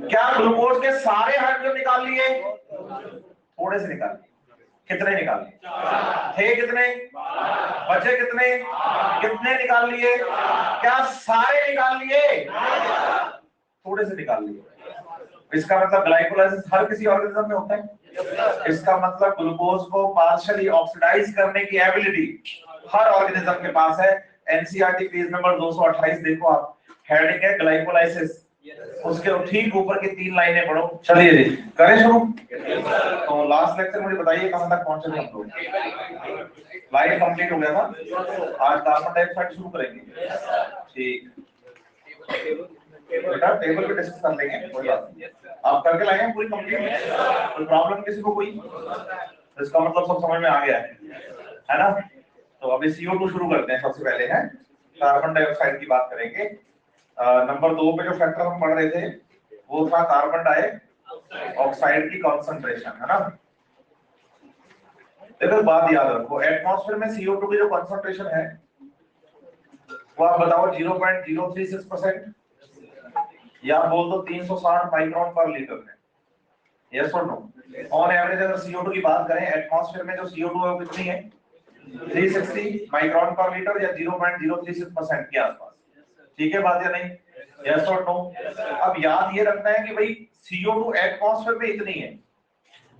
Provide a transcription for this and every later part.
क्या ग्लूकोज के सारे हाइड्रोजन निकाल लिए? थोड़े से निकाल लिए। कितने निकाल लिए? थे कितने? बचे कितने? कितने निकाल लिए? क्या सारे निकाल लिए? थोड़े से निकाल लिए। इसका मतलब ग्लाइकोलाइसिस हर किसी ऑर्गेनिज्म में होता है। इसका मतलब ग्लूकोज को पार्शियली ऑक्सीडाइज करने की एबिलिटी हर ऑर्गेनिज्म के पास है। एनसीईआरटी पेज नंबर 228 देखो आप, हेडिंग है ग्लाइकोलाइसिस, उसके ठीक ऊपर की 3 लाइनें पढ़ो। चलिए जी करें शुरू। तो लास्ट लेक्चर मुझे बताइए कहां तक पहुंचे थे हम लोग? लाइन कंप्लीट हो गया था, आज कार्बन डाइऑक्साइड शुरू करेंगे। ठीक बेटा, टेबल पे डिस्कस कर लेंगे, कोई बात नहीं। आप करके लाए हैं पूरी कंप्लीट? कोई प्रॉब्लम किसी को? कोई? इसका मतलब सब समझ में आ गया है ना? तो अभी CO2 शुरू करते हैं। सबसे पहले है कार्बन डाइऑक्साइड की बात करेंगे। नंबर 2 पे जो फैक्टर हम पढ़ रहे थे वो था कार्बन डाइऑक्साइड की कंसंट्रेशन, है ना? देखो बात याद रखो, एटमॉस्फेयर में CO2 की जो कंसंट्रेशन है वो आप बताओ 0.036% या बोल दो 360 माइक्रोन पर लीटर है। यस और नो? ऑन एवरेज अगर CO2 की बात करें, एटमॉस्फेयर में जो CO2 है वो कितनी है? 360 माइक्रोन पर लीटर या 0.036% के आसपास। ठीक है बात या नहीं? यस और नो? अब याद ये रखना है कि भाई CO2 एटमॉस्फेयर में इतनी है,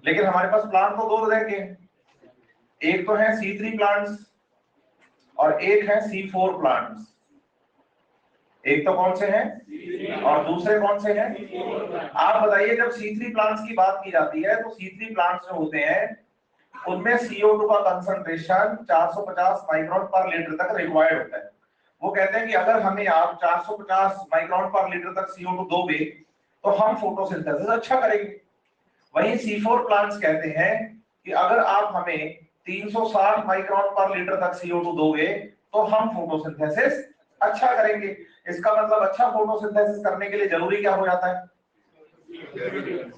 लेकिन हमारे पास प्लांट तो 2 तरह के हैं। एक तो है C3 प्लांट्स और एक है C4 प्लांट्स। एक तो कौन से हैं और दूसरे कौन से हैं? आप बताइए, जब C3 प्लांट्स की बात की जाती है तो C3 प्लांट्स जो होते हैं उनमें CO2 का कंसंट्रेशन 450 माइक्रोन पर लीटर तक रिक्वायर्ड होता है। वो कहते हैं कि अगर हमें आप 450 माइक्रोन पर लीटर तक CO2 दोगे तो हम फोटोसिंथेसिस अच्छा करेंगे। वहीं C4 प्लांट्स कहते हैं कि अगर आप हमें 360 माइक्रोन पर लीटर तक CO2 दोगे तो हम फोटोसिंथेसिस अच्छा करेंगे। इसका मतलब अच्छा फोटोसिंथेसिस करने के लिए जरूरी क्या हो जाता है?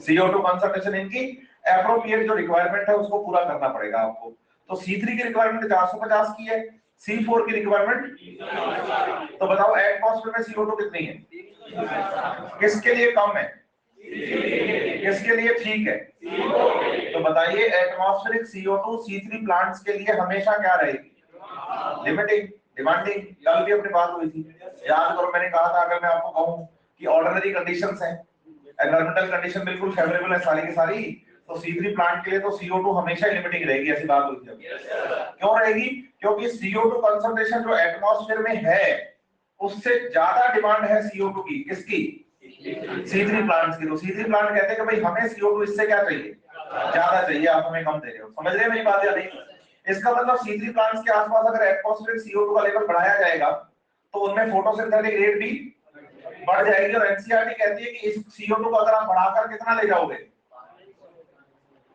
CO2 कंसंट्रेशन इनकी एप्रोप्रिएट जो रिक्वायरमेंट है उसको पूरा करना पड़ेगा आपको। तो C3 की रिक्वायरमेंट 450 की है, C4 की रिक्वायरमेंट तो बताओ एटमॉस्फेयर में CO2 कितनी है? किसके लिए कम है, किसके लिए ठीक है? तो बताइए एटमॉस्फेरिक CO2 C3 प्लांट्स के लिए हमेशा क्या रहेगी? Limiting, demanding. कल भी अपनी बात हुई थी, याद करो मैंने कहा था अगर मैं आपको कहूं कि ऑर्डिनरी कंडीशंस हैं, एनवायरमेंटल कंडीशन बिल्कुल फेवरेबल है सारी की सारी, तो C3 प्लांट के लिए तो CO2 हमेशा लिमिटिंग रहेगी। ऐसी बात हुई थी। क्यों रहेगी? क्योंकि CO2 कंसंट्रेशन जो एटमॉस्फेयर में है उससे ज्यादा डिमांड है CO2 की। किसकी? C3 प्लांट्स की। तो C3 प्लांट कहते हैं कि भाई हमें CO2 इससे क्या चाहिए? ज्यादा चाहिए, आप हमें कम दे रहे हो। समझ रहे हैं मेरी बात या नहीं? इसका मतलब C3 प्लांट्स के आसपास अगर एटमॉस्फेरिक CO2 का लेवल बढ़ाया जाएगा तो उनमें फोटोसिंथेटिक रेट भी बढ़ जाएगी। और एनसीईआरटी कहती है कि इस CO2 को अगर आप बढ़ाकर कितना ले जाओगे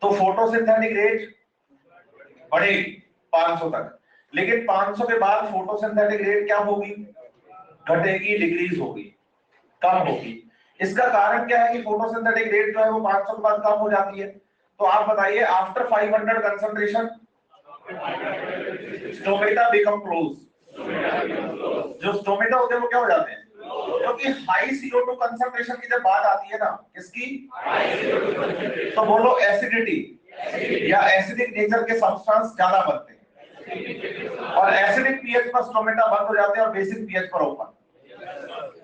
तो फोटोसिंथेटिक रेट बढ़ेगी 500 तक। लेकिन 500 के बाद फोटोसिंथेटिक रेट क्या होगी? घटेगी, डिक्रीज होगी, कम होगी। इसका कारण क्या है कि फोटोसिंथेटिक रेट जो है वो 500 के बाद कम हो जाती है। तो आप बताइए after 500 concentration stomata become close. जो स्टोमेटा होते हैं वो क्या हो जाते हैं? क्योंकि हाई CO2 कंसंट्रेशन की जब बात आती है ना, किसकी? तो बोलो एसिडिटी या एसिडिक नेचर के सब्सटेंस ज्यादा बनते हैं और एसिडिक पीएच पर स्टोमेटा बंद हो जाते हैं और बेसिक पीएच पर ओपन।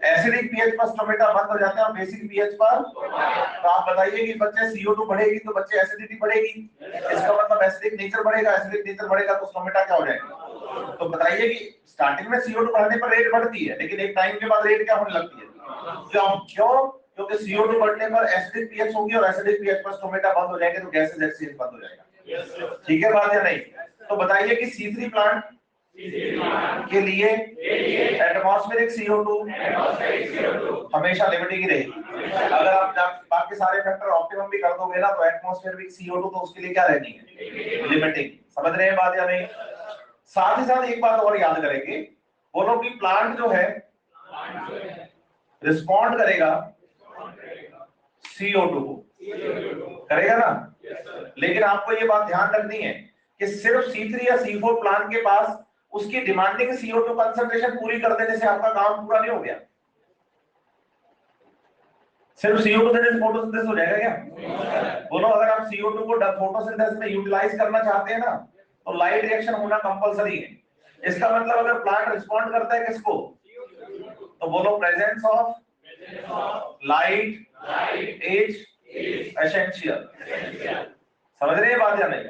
एसिडिक पीएच पर स्टोमेटा बंद हो जाते हैं और बेसिक पीएच पर। तो आप बताइए कि बच्चे CO2 बढ़ेगी तो बच्चे एसिडिटी बढ़ेगी, इसका मतलब एसिडिक नेचर बढ़ेगा। एसिडिक नेचर बढ़ेगा तो स्टोमेटा क्या हो जाएगा? तो बताइए कि स्टार्टिंग में CO2 बढ़ने पर रेट बढ़ती है, लेकिन एक टाइम के बाद रेट क्या होने लगती है? क्यों? क्योंकि CO2 बढ़ने पर एसिडिक पीएच होगी और एसिडिक पीएच पर स्टोमेटा बंद हो जाएंगे तो गैसेस एक्सचेंज बंद हो जाएगा। ठीक है बात या नहीं? तो बताइए कि C3 प्लांट के लिए एटमॉस्फेरिक CO2 हमेशा लिमिटिंग ही रहेगी। अगर आप बाकी सारे फैक्टर ऑप्टिमम भी कर दोगे ना तो एटमॉस्फेरिक CO2 तो उसके लिए क्या रहनी है? लिमिटिंग। समझ रहे हैं बात या नहीं? साथ ही साथ एक बात और याद करेंगे, बोलो कि प्लांट जो है रिस्पॉन्ड करेगा CO2 को, करेगा ना? लेकिन आपको ये बात ध्यान रखनी है कि सिर्फ C3 या C4 प्लांट के पास उसकी डिमांडिंग CO2 कंसंट्रेशन पूरी कर देने से आपका काम पूरा नहीं हो गया। सिर्फ CO2 देने से फोटोसिंथेसिस हो जाएगा क्या? बोलो, अगर आप CO2 को फोटोसिंथेसिस में यूटिलाइज करना चाहते हैं ना, तो लाइट रिएक्शन होना कंपलसरी है। इसका मतलब अगर प्लांट रिस्पॉन्ड करता है किसको, तो बोलो presence of light is essential. समझ रहे हैं बात या नहीं?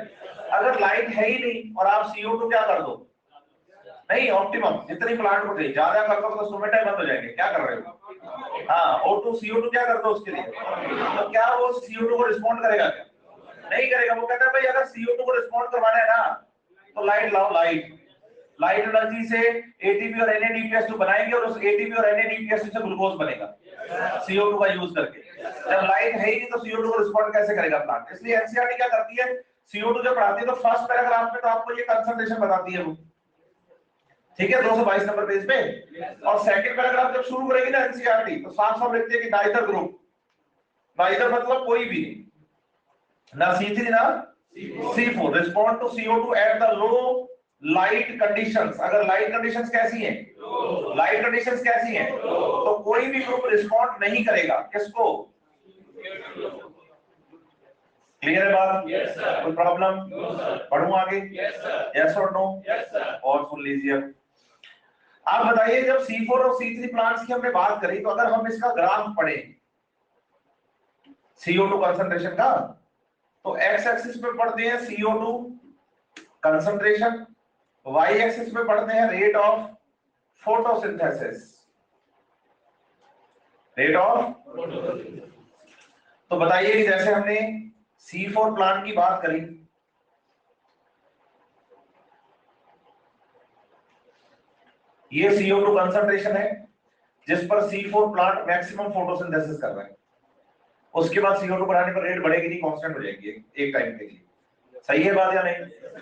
अगर लाइट है ही नहीं और आप CO2 क्या कर दो, नहीं ऑप्टिमम जितनी प्लांट को चाहिए ज्यादा कर दो तो स्टोमेटा बंद हो जाएंगे। क्या कर रहे हो? हाँ, O2 CO2 क्या कर दो उसके लिए, तो क्या वो CO2 को रिस्पॉन्ड करेगा क्या? नहीं करेगा। वो कहता है भाई अगर CO2 को रिस्पॉन्ड करवाना है ना, तो लाइट लाओ। लाइट एनर्जी से ATP और NADPH2 बनाएंगे और उस ATP और NADPH2 से ग्लूकोज बनेगा CO2 का यूज करके। जब लाइट है ही नहीं तो CO2 को रिस्पॉन्ड कैसे करेगा प्लांट? इसलिए NCERT क्या करती है, CO2 जब पढ़ाती है तो फर्स्ट पैराग्राफ में तो आपको ये कंसंट्रेशन बताती है वो, ठीक है, 222 नंबर पेज पे। और सेकंड पैराग्राफ जब शुरू करेगी ना NCERT, तो साफ साफ लिखती है कि नाइदर ग्रुप, नाइदर मतलब कोई भी नहीं, ना C3 ना C4 respond to CO2 at the low light conditions. अगर लाइट कंडीशंस कैसी हैं, लाइट कंडीशंस कैसी हैं, तो कोई भी ग्रुप रिस्पॉन्ड नहीं करेगा किसको? क्लियर है बात? yes, कोई प्रॉब्लम? no, पढ़ूं आगे? यस और नो? और सुन लीजिए। आप बताइए, जब C4 और C3 प्लांट्स की हमने बात करी, तो अगर हम इसका ग्राफ पढ़े CO2 कंसंट्रेशन का, तो एक्स एक्सिस पे पढ़ते हैं CO2 कंसंट्रेशन, वाई एक्सिस पे पढ़ते हैं rate of photosynthesis, rate of. तो बताइए कि जैसे हमने C4 प्लांट की बात करी, ये CO2 कंसंट्रेशन है जिस पर C4 प्लांट मैक्सिमम फोटोसिंथेसिस कर रहा है। उसके बाद CO2 बढ़ाने पर रेट बढ़ेगी नहीं, कांस्टेंट हो जाएगी एक टाइम के लिए। सही है बात या नहीं?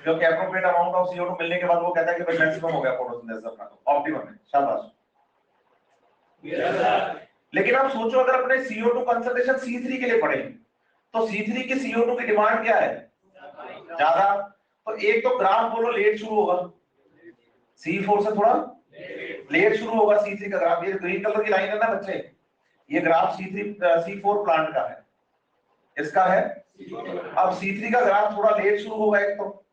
क्योंकि एप्रोप्रिएट अमाउंट ऑफ CO2 मिलने के बाद वो कहता है कि भाई मैक्सिमम हो गया फोटोसिंथेसिस अपना, ऑप्टिमम है, शाबाश। लेकिन आप सोचो, अगर अपने CO2 कंसंट्रेशन C3 के लिए पढ़े, तो C3 की CO2 की डिमांड क्या है? ज्यादा। तो एक तो ग्राफ बोलो लेट शुरू होगा, C4 से थोड़ा लेट शुरू होगा C3 का ग्राफ। ये ग्रीन कलर की लाइन है ना बच्चे, ये ग्राफ C4 प्लांट का है, इसका है। अब C3 का ग्राफ थोड़ा लेट शुरू होगा एक तो,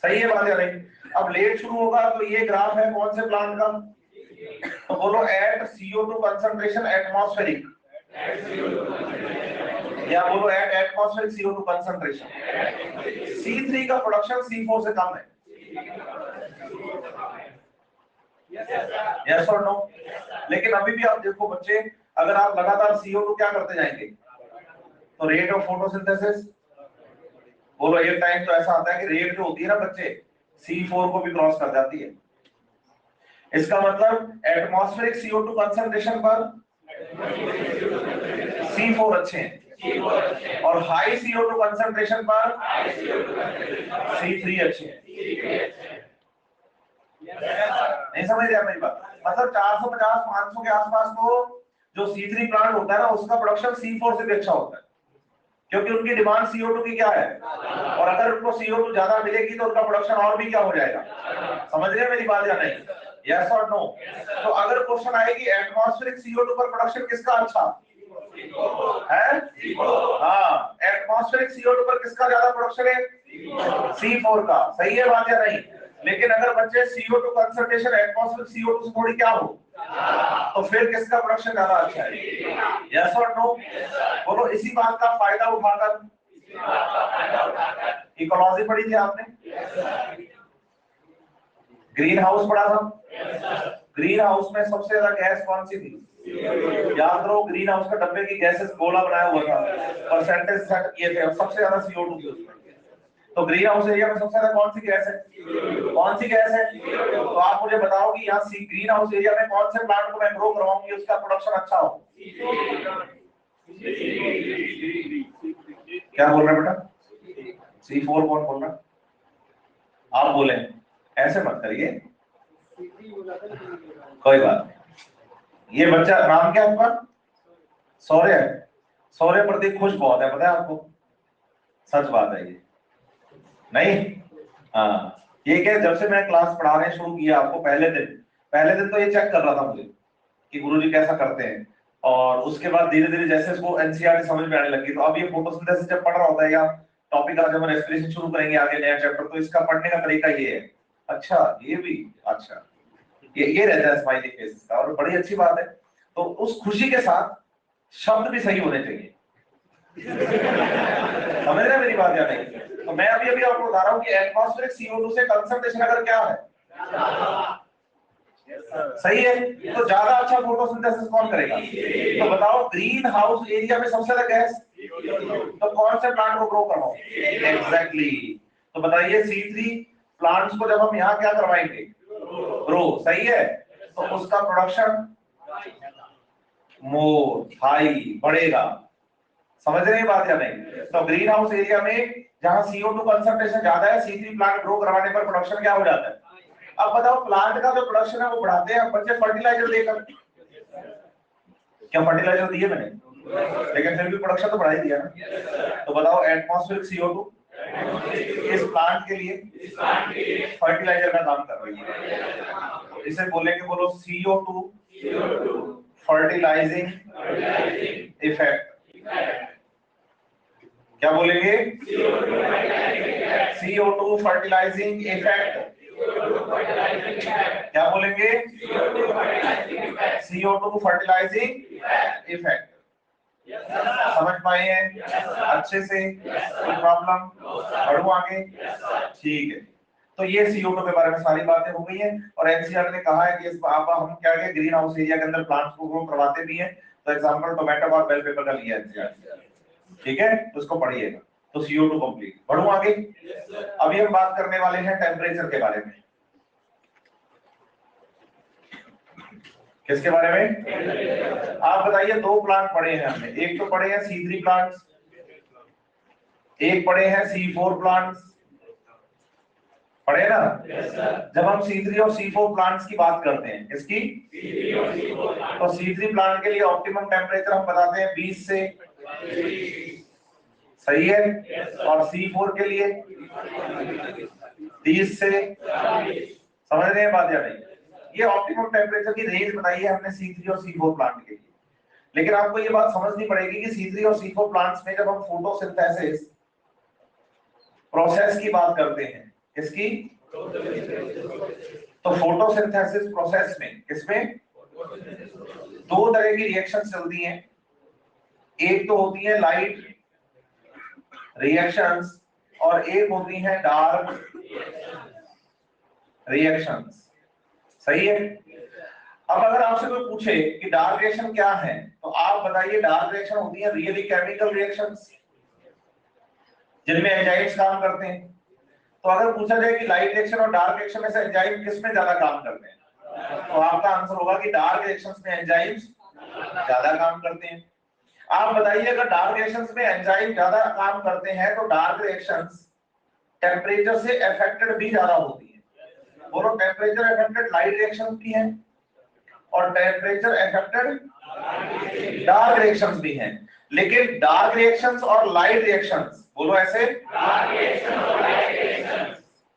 सही है बात या नहीं? अब लेट शुरू होगा तो ये ग्राफ है कौन से प्लांट का, तो बोलो एट CO2 कंसंट्रेशन एटमॉस्फेरिक, या बोलो at atmospheric CO2 concentration. C3 का प्रोडक्शन C4 से कम है, यस और नो? लेकिन अभी भी आप देखो बच्चे, अगर आप लगातार CO2 क्या करते जाएंगे, तो रेट ऑफ फोटोसिंथेसिस, बोलो एक टाइम तो ऐसा आता है कि रेट जो होती है ना बच्चे, C4 को भी क्रॉस कर जाती है। इसका मतलब एटमॉस्फेरिक CO2 कंसंट्रेशन पर C4 अच्छे हैं, और हाई CO2 कंसंट्रेशन पर C3 अच्छे हैं। नहीं समझ रहे मेरी बात? मतलब 450-500 के आसपास तो जो C3 प्लांट होता है ना, उसका प्रोडक्शन C4 से भी अच्छा होता है, क्योंकि उनकी डिमांड CO2 की क्या है, और अगर उनको CO2 ज्यादा मिलेगी तो उनका प्रोडक्शन और भी क्या हो जाएगा। समझ रहे हैं मेरी बात या नहीं? यस और नो? तो अगर क्वेश्चन आएगी एटमॉस्फेरिक CO2 पर प्रोडक्शन किसका अच्छा है, हाँ, एटमॉस्फेरिक CO2 पर किसका ज्यादा प्रोडक्शन है, C4 का। सही है बात या नहीं? लेकिन अगर बच्चे CO2 कंसंट्रेशन एटमॉस्फेरिक CO2 से थोड़ी क्या हो, तो फिर किसका प्रोडक्शन ज्यादा अच्छा है, यस और नो? बोलो, इसी बात का फायदा उठाकर इकोलॉजी पढ़ी थी आपने, ग्रीन हाउस पढ़ा था। ग्रीन हाउस में सबसे ज्यादा गैस कौन सी थी, याद करो, ग्रीन हाउस का डब्बे की गैसेस गोला बनाया हुआ था, परसेंटेज सेट किए थे, सबसे ज्यादा CO2 थी उसमें। तो ग्रीन हाउस एरिया में सबसे ज्यादा कौन सी गैस है, कौन सी गैस है? तो आप मुझे बताओ कि यहाँ ग्रीन हाउस एरिया में कौन से प्लांट को मैं ग्रो करवाऊंगी उसका प्रोडक्शन अच्छा हो। क्या बोल रहे हैं बेटा? C4 कौन बोल रहा? आप बोले, ऐसे मत करिए, कोई बात नहीं। ये बच्चा नाम क्या आपका? सौर्य। सौर्य प्रतीक खुश बहुत है, पता है आपको? सच बात है ये, नहीं? हाँ, ये क्या, जब से मैं क्लास पढ़ाने शुरू किया आपको, पहले दिन तो ये चेक कर रहा था मुझे कि गुरुजी कैसा करते हैं, और उसके बाद धीरे धीरे जैसे इसको एनसीईआरटी समझ में आने लगी, तो अब ये फोटोसिंथेसिस जब पढ़ रहा होता है या टॉपिक आज हम रेस्पिरेशन शुरू करेंगे आगे नया चैप्टर, तो इसका पढ़ने का तरीका ये है। अच्छा ये भी, अच्छा ये रहता है स्माइली फेसेस का, और बड़ी अच्छी बात है। तो उस खुशी के साथ शब्द भी सही होने चाहिए। समझ रहे हैं मेरी बात या नहीं? तो मैं अभी अभी आपको बता रहा हूँ कि एटमॉस्फेरिक CO2 से कंसंट्रेशन अगर क्या है, सही है, तो ज्यादा अच्छा फोटोसिंथेसिस कौन करेगा? तो बताओ ग्रीन हाउस एरिया में सबसे ज्यादा गैस, तो कौन से प्लांट को ग्रो करवाओ? एग्जैक्टली। तो बताइए C3 प्लांट्स को जब हम यहाँ क्या करवाएंगे? ग्रो, सही है, तो उसका प्रोडक्शन मोर हाई बढ़ेगा। समझ रहे हैं बात या नहीं? तो ग्रीन हाउस एरिया में जहां CO2 कंसंट्रेशन ज्यादा है, C3 प्लांट ग्रो करवाने पर प्रोडक्शन क्या हो जाता है? अब बताओ प्लांट का जो प्रोडक्शन है वो बढ़ाते हैं बच्चे फर्टिलाइजर देकर। क्या फर्टिलाइजर दिए मैंने? लेकिन फिर भी प्रोडक्शन तो बढ़ा ही दिया ना। तो बताओ एटमॉस्फेरिक CO2 इस प्लांट के लिए फर्टिलाइजर का काम कर रही है। इसे बोलेंगे, बोलो CO2 फर्टिलाइजिंग इफेक्ट। क्या बोलेंगे? CO2 fertilising effect. क्या बोलेंगे? CO2 fertilising effect. समझ पाए हैं अच्छे से? कोई प्रॉब्लम? बढ़ू आगे? ठीक है। तो ये CO2 के बारे में सारी बातें हो गई हैं, और एनसीईआरटी ने कहा है कि इस आप हम क्या क्या ग्रीन हाउस एरिया के अंदर प्लांट्स को ग्रो करवाते भी हैं। तो एग्जांपल टोमेटो और बेल पेपर का लिया एनसीईआरटी, ठीक है, तो उसको पढ़िएगा। तो CO2 कंप्लीट। बढ़ू आगे? अभी हम बात करने वाले हैं टेम्परेचर के बारे में। किसके बारे में? आप बताइए, दो प्लांट पढ़े हैं हमने, एक तो पढ़े हैं C3 प्लांट्स, एक पढ़े हैं C4 प्लांट्स, पढ़े ना? जब हम C3 और C4 प्लांट्स की बात करते हैं, किसकी? तो C3 प्लांट के लिए ऑप्टिमम टेम्परेचर हम बताते हैं 20 से, सही है, और C4 के लिए 30 से। समझ रहे हैं बात या नहीं? ये ऑप्टिमम टेम्परेचर की रेंज बताई है हमने C3 और C4 प्लांट के लिए। लेकिन आपको ये बात समझनी पड़ेगी कि C3 और C4 प्लांट्स में जब हम फोटोसिंथेसिस प्रोसेस की बात करते हैं, किसकी? तो फोटोसिंथेसिस प्रोसेस में किसमें दो तरह की रिएक्शन चलती हैं। एक तो होती है लाइट रिएक्शंस और एक होती है डार्क रिएक्शंस, सही है। अब अगर आपसे कोई पूछे कि डार्क रिएक्शन क्या है, तो आप बताइए डार्क रिएक्शन होती है रियली केमिकल रिएक्शंस जिनमें एंजाइम्स काम करते हैं। तो अगर पूछा जाए कि लाइट रिएक्शन और डार्क रिएक्शन में से एंजाइम किस में ज्यादा काम करते हैं, तो आपका आंसर होगा कि डार्क रिएक्शंस में एंजाइम्स ज्यादा काम करते हैं। आप बताइए अगर डार्क रिएक्शंस में एंजाइम ज्यादा काम करते हैं तो डार्क रिएक्शंस टेम्परेचर से अफेक्टेड भी ज्यादा होती है। बोलो, टेम्परेचर अफेक्टेड लाइट रिएक्शन भी है और टेम्परेचर अफेक्टेड डार्क रिएक्शंस भी हैं। लेकिन डार्क रिएक्शंस और लाइट रिएक्शंस, बोलो ऐसे,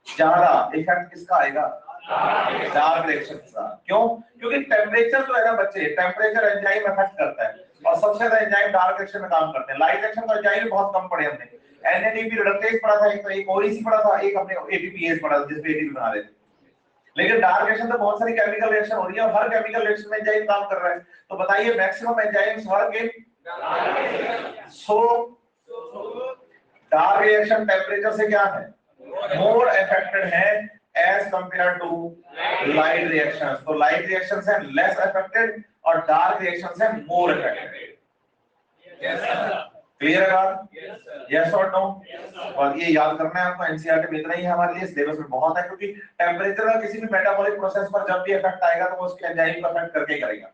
ज्यादा इफेक्ट किसका आएगा? डार्क रिएक्शंस का। क्यों? क्योंकि टेम्परेचर जो है ना बच्चे, टेम्परेचर एंजाइम अफेक्ट करता है और सबसे ज्यादा एंजाइम डार्क रिएक्शन में काम करते हैं। लाइट रिएक्शन तो एंजाइम बहुत कम पढ़े हमने, NADP रिडक्टेज पढ़ा था, एक OEC पढ़ा था, एक हमने ATPase पढ़ा था जिसपे ATP बना रहे थे। लेकिन डार्क रिएक्शन तो बहुत सारी केमिकल रिएक्शन हो रही है और हर केमिकल रिएक्शन में एंजाइम काम कर रहा है। तो बताइए maximum enzymes work in so dark reaction temperature से क्या है? मोर अफेक्टेड है as compare to light reactions. तो लाइट रिएक्शंस है लेस अफेक्टेड और डार्क रिएक्शंस है मोर अफेक्टेड। क्लियर है बात? यस और नो? और ये याद करना है आपको, एनसीईआरटी में इतना ही है हमारे लिए, सिलेबस में बहुत है, क्योंकि टेम्परेचर का किसी भी मेटाबॉलिक प्रोसेस पर जब भी इफेक्ट आएगा तो वो उसके एंजाइम को अफेक्ट करके ही करेगा,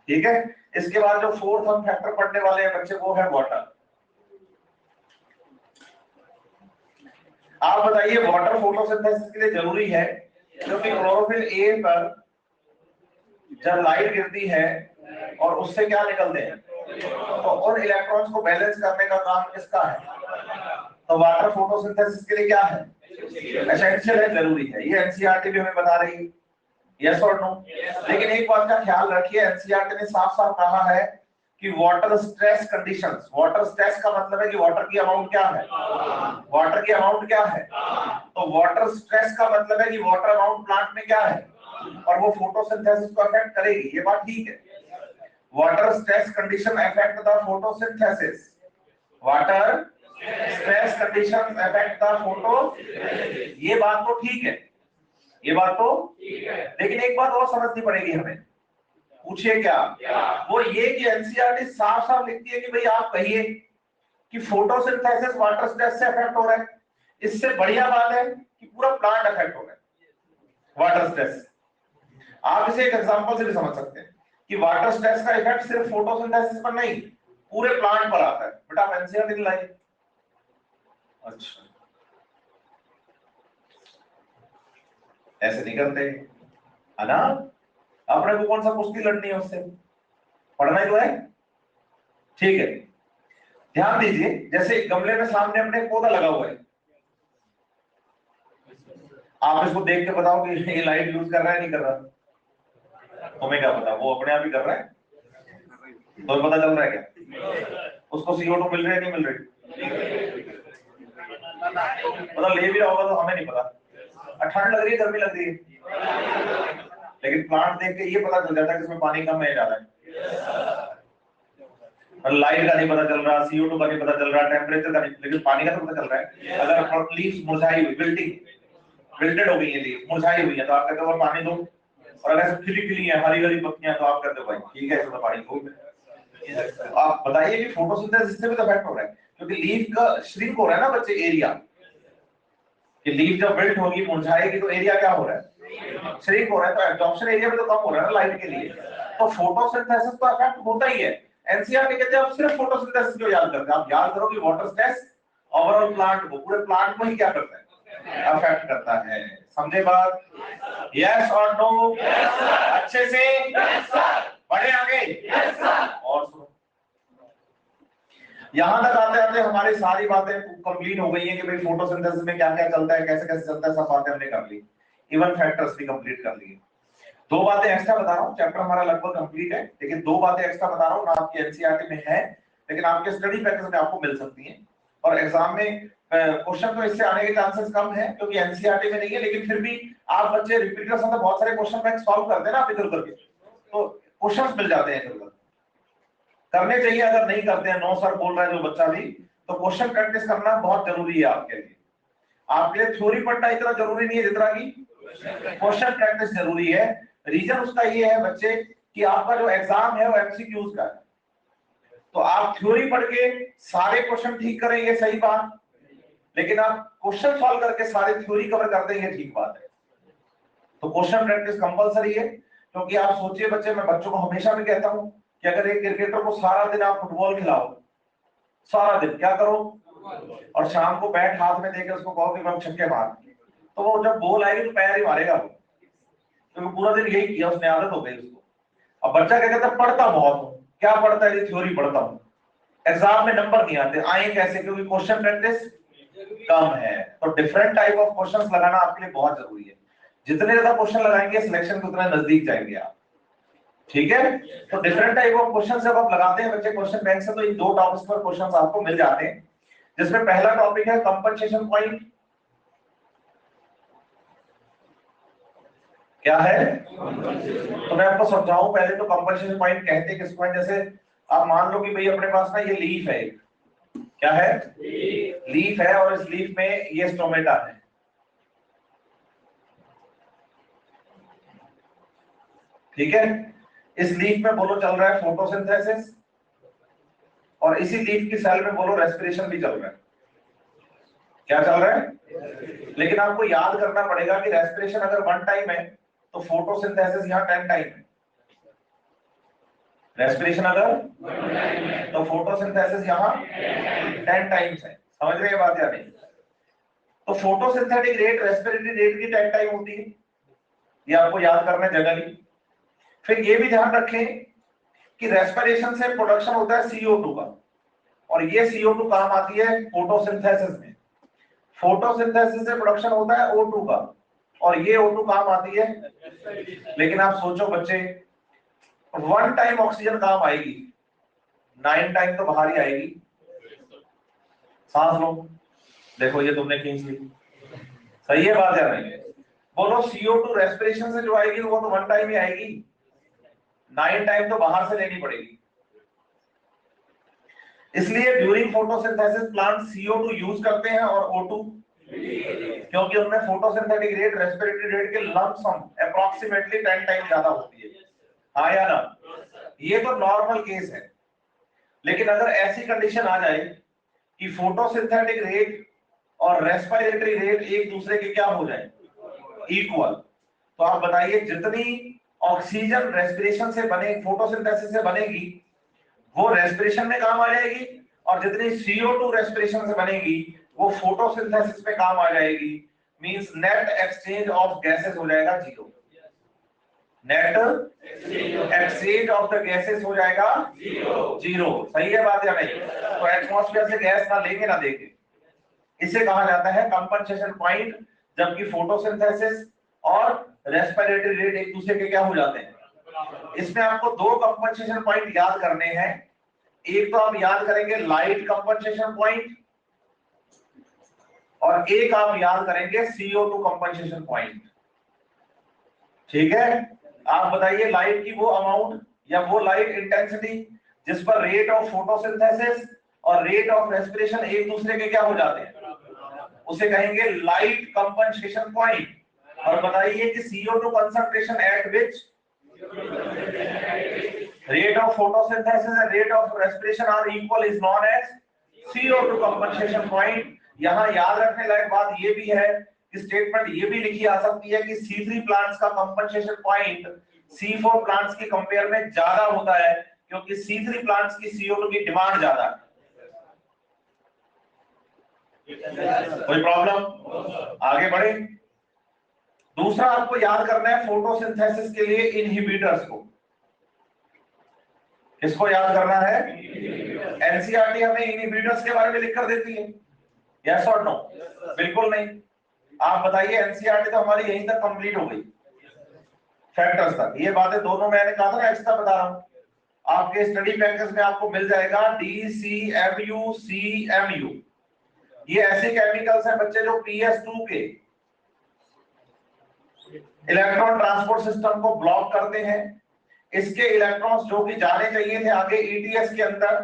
ठीक है। इसके बाद जो फोर्थ हम फैक्टर पढ़ने वाले हैं बच्चे, वो है वाटर। आप बताइए वाटर फोटोसिंथेसिस के लिए जरूरी है, क्योंकि क्लोरोफिल ए पर जब लाइट गिरती है और उससे क्या निकलते हैं, तो उन इलेक्ट्रॉन्स को बैलेंस करने का काम किसका है? तो वाटर फोटोसिंथेसिस के लिए क्या है? एसेंशियल है, जरूरी है। ये एनसीईआरटी भी हमें बता रही है, यस और नो? लेकिन एक बात का ख्याल रखिए, एनसीईआरटी ने साफ साफ कहा है कि water stress conditions, water stress का मतलब है कि वाटर की अमाउंट क्या है, वाटर की अमाउंट क्या है, तो वाटर स्ट्रेस का मतलब है कि वाटर अमाउंट प्लांट में क्या है और वो फोटोसिंथेसिस को अफेक्ट करेगी, ये बात ठीक है। Water stress condition affect the photosynthesis, water stress condition affect the photo, ये बात तो ठीक है, ये बात तो ठीक है। लेकिन एक बात और समझनी पड़ेगी हमें, पूछिए क्या? वो ये कि एनसीईआरटी साफ साफ लिखती है कि भाई आप कहिए कि फोटोसिंथेसिस वाटर स्ट्रेस से अफेक्ट हो रहा है, इससे बढ़िया बात है कि पूरा प्लांट अफेक्ट हो रहा है वाटर स्ट्रेस। आप इसे एक एग्जांपल से भी समझ सकते हैं कि वाटर स्ट्रेस का इफेक्ट सिर्फ फोटोसिंथेसिस पर नहीं पूरे प्लांट पर आता है। बेटा आप एनसीईआरटी लाइए। अच्छा ऐसे नहीं करते है ना, अपने को कौन सा कुश्ती लड़नी है उससे, पढ़ना ही तो है, ठीक है। ध्यान दीजिए, जैसे गमले में सामने अपने पौधा लगा हुआ है, आप इसको देख के बताओ कि ये लाइट यूज कर रहा है नहीं कर रहा, तुम्हें क्या पता, वो अपने आप ही कर रहा है, तो पता चल रहा है क्या उसको CO2 मिल रही है नहीं मिल रही, मतलब ले भी रहा होगा तो हमें नहीं पता, ठंड लग रही है गर्मी लग रही है, लेकिन प्लांट देख के ये पता चल जाता है कि इसमें पानी कम है ज्यादा है, लाइट का नहीं पता चल रहा, CO2 का नहीं पता चल रहा, टेम्परेचर का नहीं, लेकिन पानी का तो पता चल रहा है। अगर लीव्स मुरझाई हुई, विल्टेड हो गई है, लीव्स मुरझाई हुई है, तो आप कहते हो पानी दो, और अगर खिली खिली है, हरी हरी पत्तियां, तो आप कहते हो भाई ठीक है इसमें पानी दो। आप बताइए कि फोटोसिंथेसिस से भी तो इफेक्ट हो रहा है, क्योंकि लीफ का श्रिंक हो रहा है ना बच्चे, एरिया, कि लीफ जब विल्ट होगी मुरझाएगी तो एरिया क्या हो रहा है, श्रिंक हो रहा है, तो एब्जॉर्प्शन एरिया भी तो कम हो रहा है ना लाइट के लिए, तो फोटोसिंथेसिस तो इफेक्ट होता ही है। एनसीईआरटी कहते हैं आप सिर्फ फोटोसिंथेसिस को याद करते हैं, आप याद करो कि वाटर स्ट्रेस ओवरऑल प्लांट को, पूरे प्लांट को ही क्या करता है, अफेक्ट करता है। समझे बात? यस और नो? अच्छे से बढ़े आगे। और सुनो, यहां तक आते आते हमारी सारी बातें कंप्लीट हो गई हैं कि भाई फोटोसिंथेसिस में क्या क्या चलता है, कैसे कैसे चलता है, सब बातें हमने कर ली, इवन फैक्टर्स भी कंप्लीट कर लिए। दो बातें एक्स्ट्रा बता रहा हूँ, चैप्टर हमारा लगभग कंप्लीट है, लेकिन दो बातें एक्स्ट्रा बता रहा हूँ, ना आपके एनसीईआरटी में है लेकिन आपके स्टडी पैकेज में आपको मिल सकती हैं, और एग्जाम में क्वेश्चन तो इससे आने के चांसेस कम है क्योंकि एनसीईआरटी में नहीं है, लेकिन फिर भी आप बच्चे रिपीटर्स में बहुत सारे क्वेश्चन बैंक सॉल्व करते हैं ना आप इधर करके, तो क्वेश्चंस मिल जाते हैं इधर, करने चाहिए। अगर नहीं करते हैं, नो सर बोल रहा है जो बच्चा भी, तो क्वेश्चन प्रैक्टिस करना बहुत जरूरी है आपके लिए। आपके लिए थ्योरी पढ़ना इतना जरूरी नहीं है जितना कि क्वेश्चन प्रैक्टिस जरूरी है। रीजन उसका ये है बच्चे कि आपका जो एग्जाम है वो एमसीक्यूज का है, तो आप थ्योरी पढ़ के सारे क्वेश्चन ठीक करेंगे, सही बात, लेकिन आप क्वेश्चन सॉल्व करके सारे थ्योरी कवर कर देंगे, ठीक बात है। तो क्वेश्चन प्रैक्टिस कंपलसरी है, क्योंकि आप सोचिए बच्चे, मैं बच्चों को हमेशा भी कहता हूं कि अगर एक क्रिकेटर को सारा दिन आप फुटबॉल खिलाओ, सारा दिन क्या करो, और शाम को बैट हाथ में देकर उसको कहो कि मैं छक्के मार, तो वो जब बॉल आएगी तो पैर ही मारेगा वो, क्योंकि पूरा दिन यही किया उसने, आदत हो गई उसको। अब बच्चा क्या कहता है, पढ़ता बहुत हूं, क्या पढ़ता है, थ्योरी पढ़ता हूं, एग्जाम में नंबर नहीं आते, आए कैसे, क्योंकि क्वेश्चन प्रैक्टिस कम है। तो डिफरेंट टाइप ऑफ क्वेश्चंस लगाना आपके लिए बहुत जरूरी है, जितने ज्यादा क्वेश्चन लगाएंगे सिलेक्शन के उतने नजदीक जाएंगे आप, ठीक है। तो डिफरेंट टाइप ऑफ क्वेश्चन जब आप लगाते हैं बच्चे क्वेश्चन बैंक से, तो इन दो टॉपिक्स पर क्वेश्चंस आपको मिल जाते हैं, जिसमें पहला टॉपिक है कंपनसेशन पॉइंट। क्या है, तो मैं आपको समझाऊं पहले, तो कंपनसेशन पॉइंट कहते किसको है। जैसे आप मान लो कि भाई अपने पास ना ये लीफ है, क्या है, लीफ है, और इस लीफ में ये स्टोमेटा है, ठीक है। इस लीफ में बोलो चल रहा है फोटोसिंथेसिस, और इसी लीफ की सेल में बोलो रेस्पिरेशन भी चल रहा है, क्या चल रहा है। लेकिन आपको याद करना पड़ेगा कि रेस्पिरेशन अगर 1 टाइम है तो फोटोसिंथेसिस यहाँ 10 टाइम है, रेस्पिरेशन अगर तो फोटोसिंथेसिस यहाँ 10 टाइम्स है। समझ रहे हैं बात या नहीं? तो फोटोसिंथेटिक रेट रेस्पिरेटरी रेट की 10 टाइम होती है, ये आपको याद करना है जनरली। फिर ये भी ध्यान रखें कि रेस्पिरेशन से प्रोडक्शन होता है CO2 का, और ये CO2 काम आती है फोटोसिंथेसिस में, फोटोसिंथेसिस से प्रोडक्शन होता है O2 का, और ये O2 काम आती है। लेकिन आप सोचो बच्चे, 1 टाइम ऑक्सीजन काम आएगी, 9 टाइम तो बाहर ही आएगी। सांस लो, देखो ये तुमने खींच ली, सही है बात या नहीं? बोलो CO2 रेस्पिरेशन से जो आएगी वो तो 1 टाइम ही आएगी, 9 टाइम तो बाहर से लेनी पड़ेगी। इसलिए during photosynthesis plant CO2 use करते हैं और O2, क्योंकि उनमें फोटोसिंथेटिक रेट रेस्पिरेटरी रेट के लमसम अप्रोक्सीमेटली 10 टाइम ज्यादा होती है। हाँ या ना? ये तो नॉर्मल केस है। लेकिन अगर ऐसी कंडीशन आ जाए कि फोटोसिंथेटिक रेट और रेस्पिरेटरी रेट एक दूसरे के क्या हो जाए, इक्वल, तो आप बताइए जितनी ऑक्सीजन रेस्पिरेशन से बने, फोटोसिंथेसिस से बनेगी वो रेस्पिरेशन में काम आ जाएगी, और जितनी CO2 रेस्पिरेशन से बनेगी वो फोटोसिंथेसिस में काम आ जाएगी। Means net exchange of gases हो जाएगा zero. Net exchange of the gases हो जाएगा जीरो। सही है बात या नहीं? तो एटमॉस्फेयर से गैस ना लेंगे ना देंगे, इसे कहा जाता है कंपनसेशन पॉइंट, जबकि फोटोसिंथेसिस और रेस्पिरेटरी रेट एक दूसरे के क्या हो जाते हैं। इसमें आपको 2 कंपनसेशन पॉइंट याद करने हैं। एक तो आप याद करेंगे लाइट कंपनसेशन पॉइंट, और एक आप याद करेंगे CO2 कंपनसेशन पॉइंट। ठीक है? आप बताइए लाइट की वो अमाउंट या वो लाइट इंटेंसिटी जिस पर रेट ऑफ फोटोसिंथेसिस और रेट ऑफ रेस्पिरेशन एक दूसरे के क्या हो जाते हैं, उसे कहेंगे लाइट कंपनसेशन पॉइंट। और बताइए कि CO2 concentration eight which rate of photosynthesis and rate of respiration are equal is known as CO2 compensation point। यहाँ याद रखने लायक बात ये भी है कि स्टेटमेंट ये भी लिखी आ सकती है कि C3 प्लांट्स का कंपनसेशन पॉइंट C4 प्लांट्स की कंपेयर में ज्यादा होता है, क्योंकि C3 प्लांट्स की CO2 की डिमांड ज्यादा है। कोई प्रॉब्लम? आगे बढ़े। दूसरा आपको याद करना है फोटोसिंथेसिस के लिए इनहिबिटर्स को। किसको याद करना है? एनसीईआरटी हमें इनहिबिटर्स के बारे में लिख कर देती है, यस और नो? बिल्कुल नहीं। आप बताइए, एनसीईआरटी तो हमारी यहीं तक कंप्लीट हो गई, फैक्टर्स तक। ये बातें दोनों मैंने कहा था ना, एक्स्ट्रा बता रहा हूं। आपके स्टडी पैकेज में आपको मिल जाएगा DCMU CMU। ये ऐसे केमिकल्स हैं बच्चे जो PS2 के इलेक्ट्रॉन ट्रांसपोर्ट सिस्टम को ब्लॉक करते हैं। इसके इलेक्ट्रॉन्स जो कि जाने चाहिए थे आगे ETS के अंदर,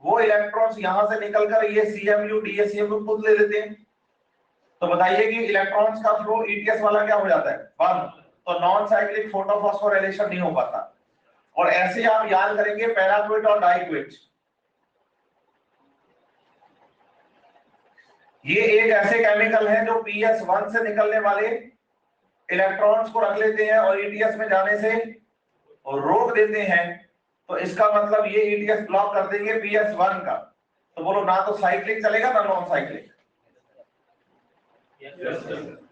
वो इलेक्ट्रॉन्स यहां से निकलकर ये CMU DCMU खुद ले लेते हैं। तो बताइए कि इलेक्ट्रॉन्स का फ्लो ETS वाला क्या हो जाता है, बंद। तो नॉन साइक्लिक फोटोफॉस्फोराइलेशन नहीं हो पाता। और ऐसे आप याद करेंगे पैराक्विट और डाइक्विट, ये एक ऐसे केमिकल है जो PS1 से निकलने वाले इलेक्ट्रॉन्स को रख लेते हैं और ETS में जाने से रोक देते हैं। तो इसका मतलब ये ETS ब्लॉक कर देंगे PS1 का। तो बोलो ना तो साइक्लिक चलेगा ना नॉन साइक्लिक।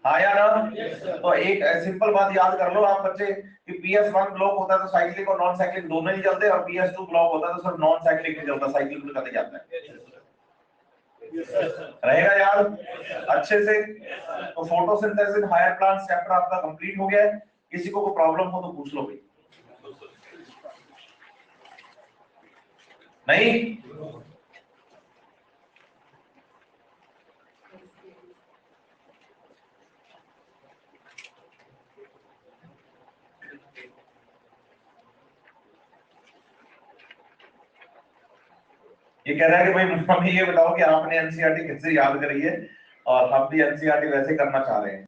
हाँ या ना? तो एक सिंपल बात याद कर लो आप बच्चे कि PS1 ब्लॉक होता है तो साइक्लिक और नॉन साइक्लिक दोनों ही चलते हैं, और PS2 ब्लॉक होता है तो सिर्फ नॉन साइक्लिक नहीं चलता, साइक्लिक भी चले जाता है। रहेगा याद अच्छे से? तो फोटोसिंथेसिस हायर प्लांट्स चैप्टर आपका कंप्लीट हो गया है। किसी को कोई प्रॉब्लम हो तो पूछ लो भाई। नहीं? ये कह रहा है कि भाई हमें ये बताओ कि आपने एनसीईआरटी कैसे याद करी है, और हम भी एनसीईआरटी वैसे करना चाह रहे हैं।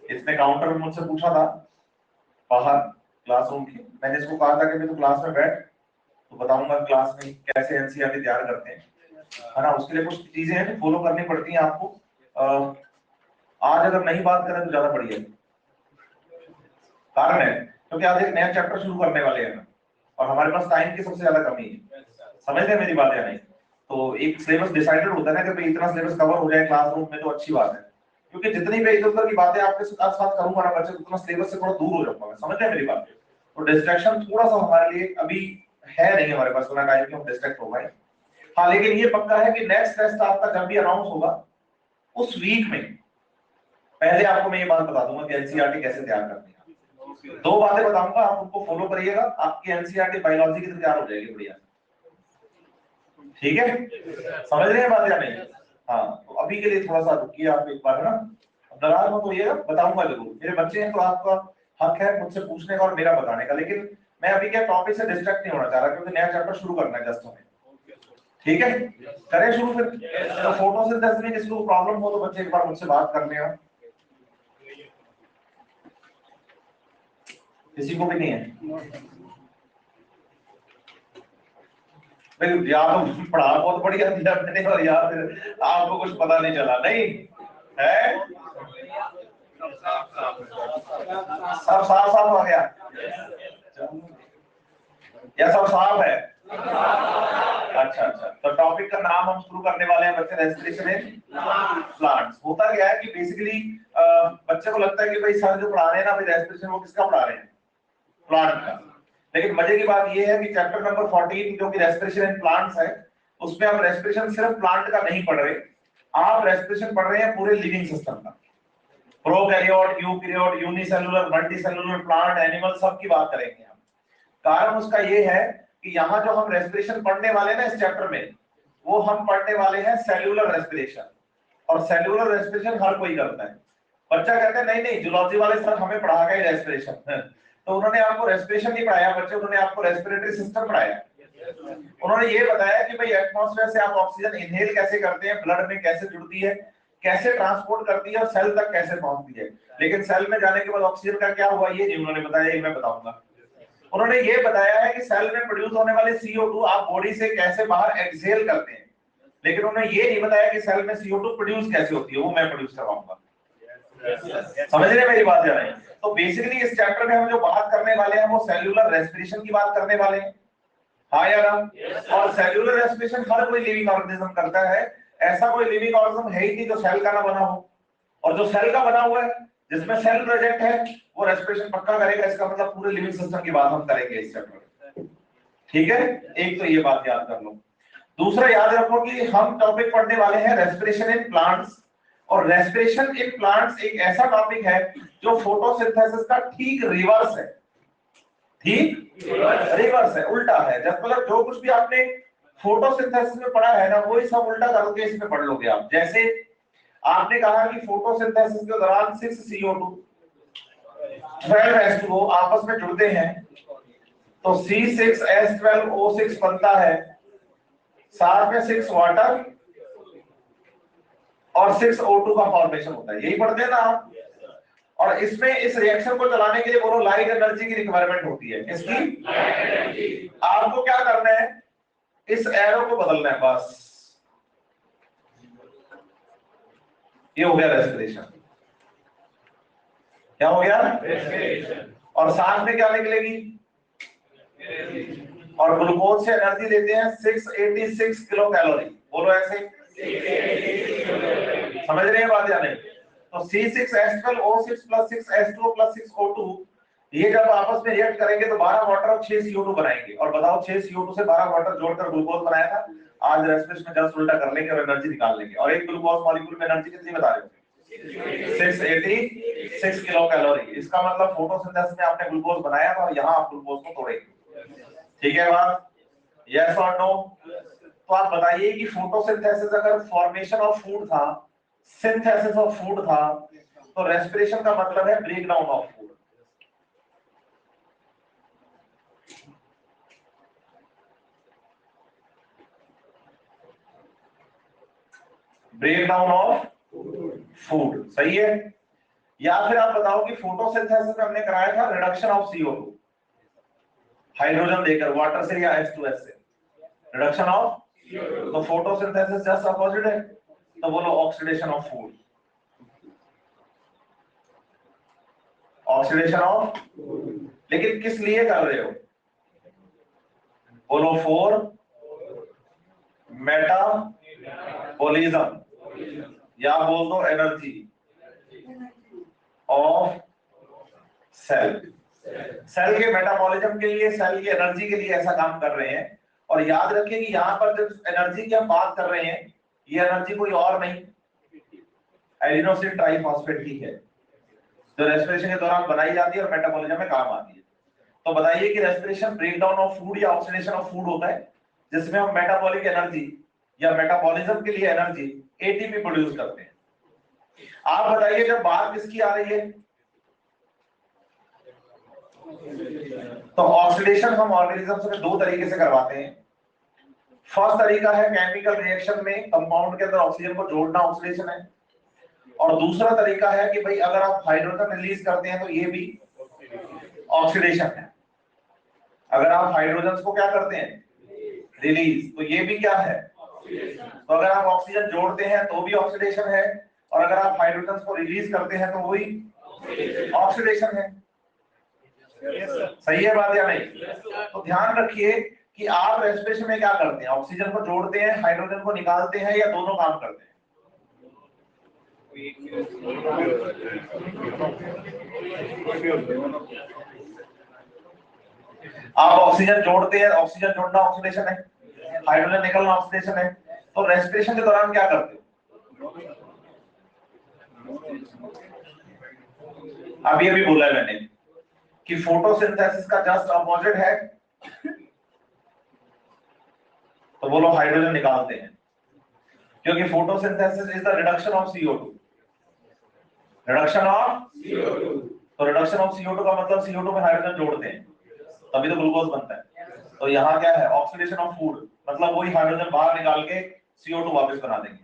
इसने काउंटर में मुझसे पूछा था बाहर क्लासरूम की, मैंने इसको कहा था कि मैं तो क्लास में बैठ तो बताऊंगा क्लास में कैसे एनसीईआरटी तैयार करते हैं, है ना। उसके लिए कुछ चीजें हैं फॉलो करनी पड़ती हैं आपको। आज अगर नहीं बात करें तो ज्यादा बढ़िया है। कारण है क्योंकि आज एक नया चैप्टर शुरू करने वाले हैं और हमारे पास टाइम की सबसे ज्यादा कमी है। समझ रहे मेरी बात या नहीं? तो एक सिलेबस डिसाइडेड होता है ना कि भाई इतना सिलेबस कवर हो जाए क्लासरूम में तो अच्छी बात है, क्योंकि जितनी भी इधर उधर की बातें आपके साथ करूंगा ना बच्चे, उतना सिलेबस से थोड़ा दूर हो जाऊंगा मैं। समझ रहे मेरी बात? तो डिस्ट्रैक्शन थोड़ा सा हमारे लिए अभी है नहीं, हमारे पास उतना टाइम कि हम डिस्ट्रैक्ट हो पाए। हाँ, लेकिन ये पक्का है कि नेक्स्ट टेस्ट आपका जब भी अनाउंस होगा उस वीक में पहले आपको मैं ये बात बता दूंगा कि एनसीईआरटी कैसे तैयार करनी है। दो बातें बताऊंगा, आप उनको फॉलो करिएगा, आपकी एनसीईआरटी बायोलॉजी की तैयार हो जाएगी बढ़िया। ठीक है, समझ रहे हैं बात या नहीं? हाँ, तो अभी के लिए थोड़ा सा रुकिए आप एक बार, है ना, नाराज मत होइएगा, बताऊंगा जरूर। मेरे बच्चे हैं तो आपका हक है मुझसे पूछने का और मेरा बताने का, लेकिन मैं अभी क्या टॉपिक से डिस्ट्रैक्ट नहीं होना चाह रहा, क्योंकि नया चैप्टर शुरू करना है जस्ट हमें। ठीक है, करें शुरू फिर। तो फोटोसिंथेसिस में किसी को प्रॉब्लम हो तो बच्चे एक बार मुझसे बात कर लें। किसी को भी नहीं है भाई? यार तो पढ़ा बहुत बढ़िया दिया मैंने, और यार फिर आपको कुछ पता नहीं चला, नहीं है? सब साफ साफ हो गया या सब साफ है? अच्छा अच्छा, तो टॉपिक का नाम हम शुरू करने वाले हैं बच्चे, रेस्पिरेशन इन प्लांट्स। होता क्या है कि बेसिकली बच्चे को लगता है कि भाई सर जो पढ़ा रहे हैं ना भाई रेस्पिरेशन, वो किसका पढ़ा रहे हैं? प्लांट का। लेकिन मजे की बात ये है कि चैप्टर नंबर 14 जो कि रेस्पिरेशन इन प्लांट्स है, उसमें आप रेस्पिरेशन सिर्फ प्लांट का नहीं पढ़ रहे, आप रेस्पिरेशन पढ़ रहे हैं पूरे लिविंग सिस्टम का। Prokaryote, eukaryote, unicellular, multicellular, plant, animal, सब की बात करेंगे हम। कारण उसका ये है कि यहाँ जो हम रेस्पिरेशन पढ़ने वाले हैं ना इस चैप्टर में, वो हम पढ़ने वाले हैं सेल्यूलर रेस्पिरेशन। और सेल्यूलर रेस्पिरेशन हर कोई करता है। बच्चा कहता है नहीं नहीं जूलॉजी वाले सर हमें पढ़ा गए रेस्पिरेशन, तो उन्होंने आपको रेस्पिरेशन नहीं पढ़ाया बच्चे, उन्होंने आपको रेस्पिरेटरी सिस्टम पढ़ाया। उन्होंने ये बताया कि भाई एटमॉस्फेयर से आप ऑक्सीजन इनहेल कैसे करते हैं, ब्लड में कैसे जुड़ती है, कैसे ट्रांसपोर्ट करती है और सेल तक कैसे पहुंचती है। लेकिन सेल में जाने के बाद ऑक्सीजन का क्या हुआ ये नहीं उन्होंने बताया, ये मैं बताऊंगा। उन्होंने ये बताया है कि सेल में प्रोड्यूस होने वाले CO2 आप बॉडी से कैसे बाहर एक्सहेल करते हैं, लेकिन उन्होंने ये नहीं बताया कि सेल में CO2 प्रोड्यूस कैसे होती है, वो मैं प्रोड्यूस करवाऊंगा। समझ रहे हैं मेरी बात या नहीं? तो बेसिकली इस चैप्टर में हम जो बात करने वाले हैं वो सेल्यूलर रेस्पिरेशन की बात करने वाले हैं। हाँ या ना? और सेल्यूलर रेस्पिरेशन हर कोई लिविंग ऑर्गेनिज्म करता है, ऐसा कोई लिविंग ऑर्गेनिज्म है ही नहीं जो सेल का ना बना हो। और जो सेल का बना हुआ है, जिसमें सेल प्रेजेंट है, वो रेस्पिरेशन पक्का करेगा। इसका मतलब पूरे लिविंग सिस्टम की बात हम करेंगे इस चैप्टर में। ठीक है, एक तो ये बात याद कर लो। दूसरा याद रखो कि हम टॉपिक पढ़ने वाले हैं रेस्पिरेशन इन प्लांट्स, और रेस्पिरेशन इन प्लांट्स एक ऐसा टॉपिक है जो फोटोसिंथेसिस का ठीक रिवर्स है। ठीक रिवर्स है, उल्टा है। जब मतलब जो कुछ भी आपने फोटोसिंथेसिस में पढ़ा है ना, वही सब उल्टा करोगे इसमें पढ़ लोगे आप। जैसे आपने कहा कि फोटोसिंथेसिस के दौरान 6 CO2 12 H2O आपस में जुड़ते हैं, तो C6H12O6 बनता है, साथ में 6 वाटर और 6 O2 का फॉर्मेशन होता है। यही पढ़ते हैं ना आप। और इसमें इस रिएक्शन को चलाने के लिए बोलो लाइट एनर्जी की रिक्वायरमेंट होती है। किसकी? आपको क्या करना है, इस एरो को बदलना है बस। ये हो गया रेस्पिरेशन। क्या हो गया? रेस्पिरेशन। और सांस में क्या निकलेगी? और ग्लूकोज से एनर्जी लेते हैं 686 किलो कैलोरी। बोलो ऐसे, समझ रहे हैं बात या नहीं? तो C6H12O6 + 6H2O + 6O2 ये जब आपस में रिएक्ट करेंगे तो 12 वाटर और 6 CO2 बनाएंगे। और बताओ 6 CO2 से 12 वाटर जोड़कर ग्लूकोज बनाया था। आज रेस्पिरेशन में जस्ट उल्टा कर लेंगे और एनर्जी निकाल लेंगे। और एक ग्लूकोज मॉलिक्यूल में एनर्जी कितनी बता रहे हो? 686 किलो कैलोरी। इसका मतलब फोटोसिंथेसिस में आपने ग्लूकोज बनाया था और यहाँ आप ग्लूकोज को तोड़ेंगे। ठीक है बात? यस और नो? तो आप बताइए कि फोटोसिंथेसिस अगर फॉर्मेशन ऑफ फूड था, सिंथेसिस ऑफ फूड था, तो रेस्पिरेशन का मतलब है break down of food. Break down of food, सही है? या फिर आप बताओ कि फोटोसिंथेसिस में हमने कराया था रिडक्शन ऑफ CO2, हाइड्रोजन देकर वाटर से या H2S से, रिडक्शन ऑफ। तो फोटोसिंथेसिस जस्ट अपोजिट है, तो बोलो oxidation of food. Oxidation of, लेकिन किस लिए कर रहे हो? बोलो फॉर मेटाबॉलिज्म, या बोल दो एनर्जी ऑफ सेल। सेल के मेटाबॉलिज्म के लिए, सेल की एनर्जी के लिए ऐसा काम कर रहे हैं। और याद रखिए कि यहाँ पर जब एनर्जी की हम बात कर रहे हैं, ये एनर्जी कोई और नहीं, एडिनोसिन ट्राइफॉस्फेट की है, जो रेस्पिरेशन के दौरान बनाई जाती है और मेटाबॉलिज्म में काम आती है। तो बताइए कि रेस्पिरेशन ब्रेकडाउन ऑफ फूड या ऑक्सीडेशन ऑफ फूड होता है, जिसमें हम मेटाबॉलिक एनर्जी या मेटाबॉलिज्म के लिए एनर्जी एटीपी प्रोड्यूस करते हैं। आप बताइए जब बात किसकी आ रही है, तो ऑक्सीडेशन हम ऑर्गेनिज्म में दो तरीके से करवाते हैं। फर्स्ट तरीका है केमिकल रिएक्शन में कंपाउंड के अंदर ऑक्सीजन को जोड़ना, ऑक्सीडेशन है। और दूसरा तरीका है कि भाई अगर आप हाइड्रोजन रिलीज करते हैं तो ये भी ऑक्सीडेशन है। अगर आप हाइड्रोजन को क्या करते हैं, रिलीज, तो ये भी क्या है, तो अगर आप ऑक्सीजन जोड़ते हैं तो भी ऑक्सीडेशन है, और अगर आप हाइड्रोजन को रिलीज करते हैं तो वही ऑक्सीडेशन है। सही है बात या नहीं? तो ध्यान रखिए कि आप रेस्पिरेशन में क्या करते हैं, ऑक्सीजन को जोड़ते हैं, हाइड्रोजन को निकालते हैं, या दोनों काम करते हैं? आप ऑक्सीजन जोड़ते हैं, ऑक्सीजन जोड़ना ऑक्सीडेशन है, हाइड्रोजन निकलना ऑक्सीडेशन है। तो रेस्पिरेशन के दौरान क्या करते हो? अभी अभी बोला है मैंने कि फोटोसिंथेसिस का जस्ट अपोजिट है, तो बोलो हाइड्रोजन निकालते हैं, क्योंकि photosynthesis is the reduction of CO2, reduction of CO2। तो रिडक्शन ऑफ CO2 का मतलब CO2 में हाइड्रोजन जोड़ते हैं तभी तो ग्लूकोज बनता है। तो यहाँ क्या है, ऑक्सीडेशन ऑफ फूड, मतलब वही हाइड्रोजन बाहर निकाल के CO2 वापस बना देंगे।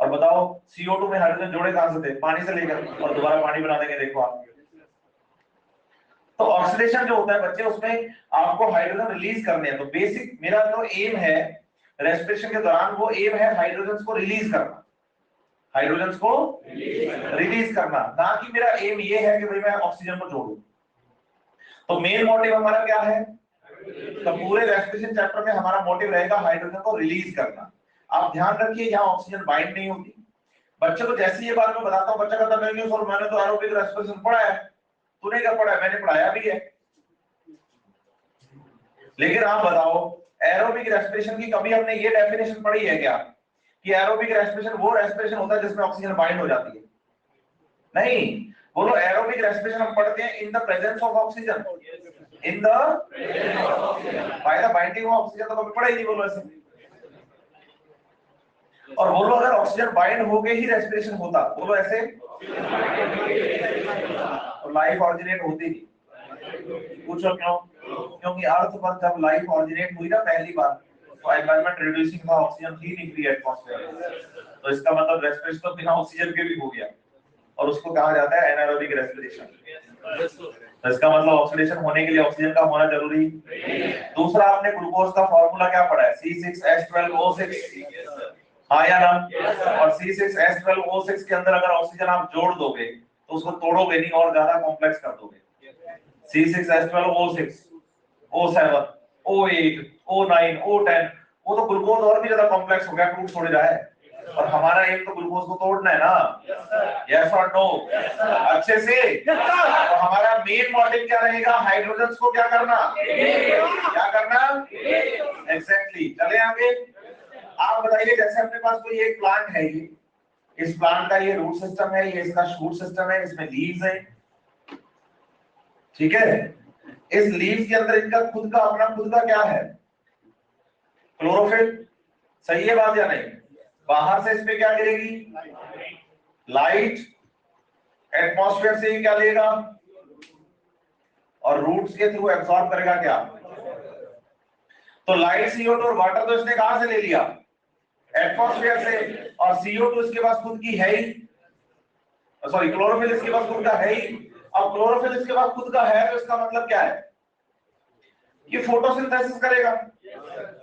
और बताओ CO2 में हाइड्रोजन जोड़े कहां से थे, पानी से लेकर, और दोबारा पानी बना देंगे, देखो आप। तो ऑक्सीडेशन जो होता है बच्चे, उसमें आपको हाइड्रोजन रिलीज करने हैं। तो बेसिक मेरा जो एम है रेस्पिरेशन के दौरान, वो एम है हाइड्रोजन को रिलीज करना, हाइड्रोजन को रिलीज करना, ना कि मेरा एम ये है कि भाई मैं ऑक्सीजन को जोड़ूं। तो मेन मोटिव हमारा क्या है, तो पूरे रेस्पिरेशन चैप्टर में हमारा मोटिव रहेगा हाइड्रोजन को रिलीज करना। आप ध्यान रखिए यहाँ ऑक्सीजन बाइंड नहीं होती। बच्चे को जैसे ये बात मैं बताता हूँ, बच्चा कहता नहीं सर मैंने तो एरोबिक रेस्पिरेशन पढ़ा है। तूने क्या पढ़ा है? मैंने पढ़ाया भी है। लेकिन आप बताओ एरोबिक रेस्पिरेशन की कभी हमने ये डेफिनेशन पढ़ी है क्या कि एरोबिक रेस्पिरेशन वो रेस्पिरेशन होता है जिसमें ऑक्सीजन बाइंड हो जाती है? नहीं, बोलो एरोबिक रेस्पिरेशन हम पढ़ते हैं in the presence of oxygen, in the by the binding of oxygen, तो कभी पढ़ा ही नहीं, बोलो ऐसे। और बोलो अगर ऑक्सीजन बाइंड होके ही रेस्पिरेशन होता, बोलो ऐसे, तो लाइफ ऑरिजिनेट होती नहीं। पूछो क्यों? क्योंकि अर्थ पर जब लाइफ ऑरिजिनेट हुई ना पहली बार, तो एनवायरनमेंट रिड्यूसिंग था, ऑक्सीजन थी नहीं फ्री एटमॉस्फेयर, तो इसका मतलब रेस्पिरेशन तो बिना ऑक्सीजन के भी हो गया, और उसको कहा जाता है एनारोबिक रेस्पिरेशन। तो इसका मतलब ऑक्सीडेशन होने के लिए ऑक्सीजन का होना जरूरी। दूसरा, आपने ग्लूकोज का फार्मूला क्या पढ़ा है, C6H12O6, हाँ या ना? और C6H12O6 के अंदर अगर ऑक्सीजन आप जोड़ दोगे तो उसको तोड़ोगे नहीं और ज्यादा कॉम्प्लेक्स कर दोगे। C6H12O6, O7, O8, O9, O10, वो तो ग्लूकोज और भी ज्यादा कॉम्प्लेक्स हो गया, टूट थोड़ी रहा है। और हमारा एम तो ग्लूकोज को तोड़ना है ना, यस और नो? अच्छे से। तो हमारा मेन मोटिव क्या रहेगा, हाइड्रोजन को क्या करना, क्या करना, एग्जैक्टली। चले आगे। आप बताइए जैसे अपने पास कोई एक प्लांट है, ये इस प्लांट का ये रूट सिस्टम है, ये इसका शूट सिस्टम है, इसमें लीव्स है, ठीक है। इस लीव्स के अंदर इनका खुद का अपना खुद का क्या है, क्लोरोफिल। सही है बात या नहीं? बाहर से इसमें क्या गिरेगी, लाइट, एटमॉस्फेयर से ही क्या लेगा, और रूट्स के थ्रू एब्सॉर्ब करेगा क्या। तो लाइट, CO2 और वाटर तो इसने कहां से ले लिया, एटमॉस्फेयर से, और CO2 इसके पास खुद की है ही, सॉरी क्लोरोफिल इसके पास खुद का है ही। अब क्लोरोफिल इसके पास खुद का है तो इसका मतलब क्या है, ये फोटोसिंथेसिस करेगा,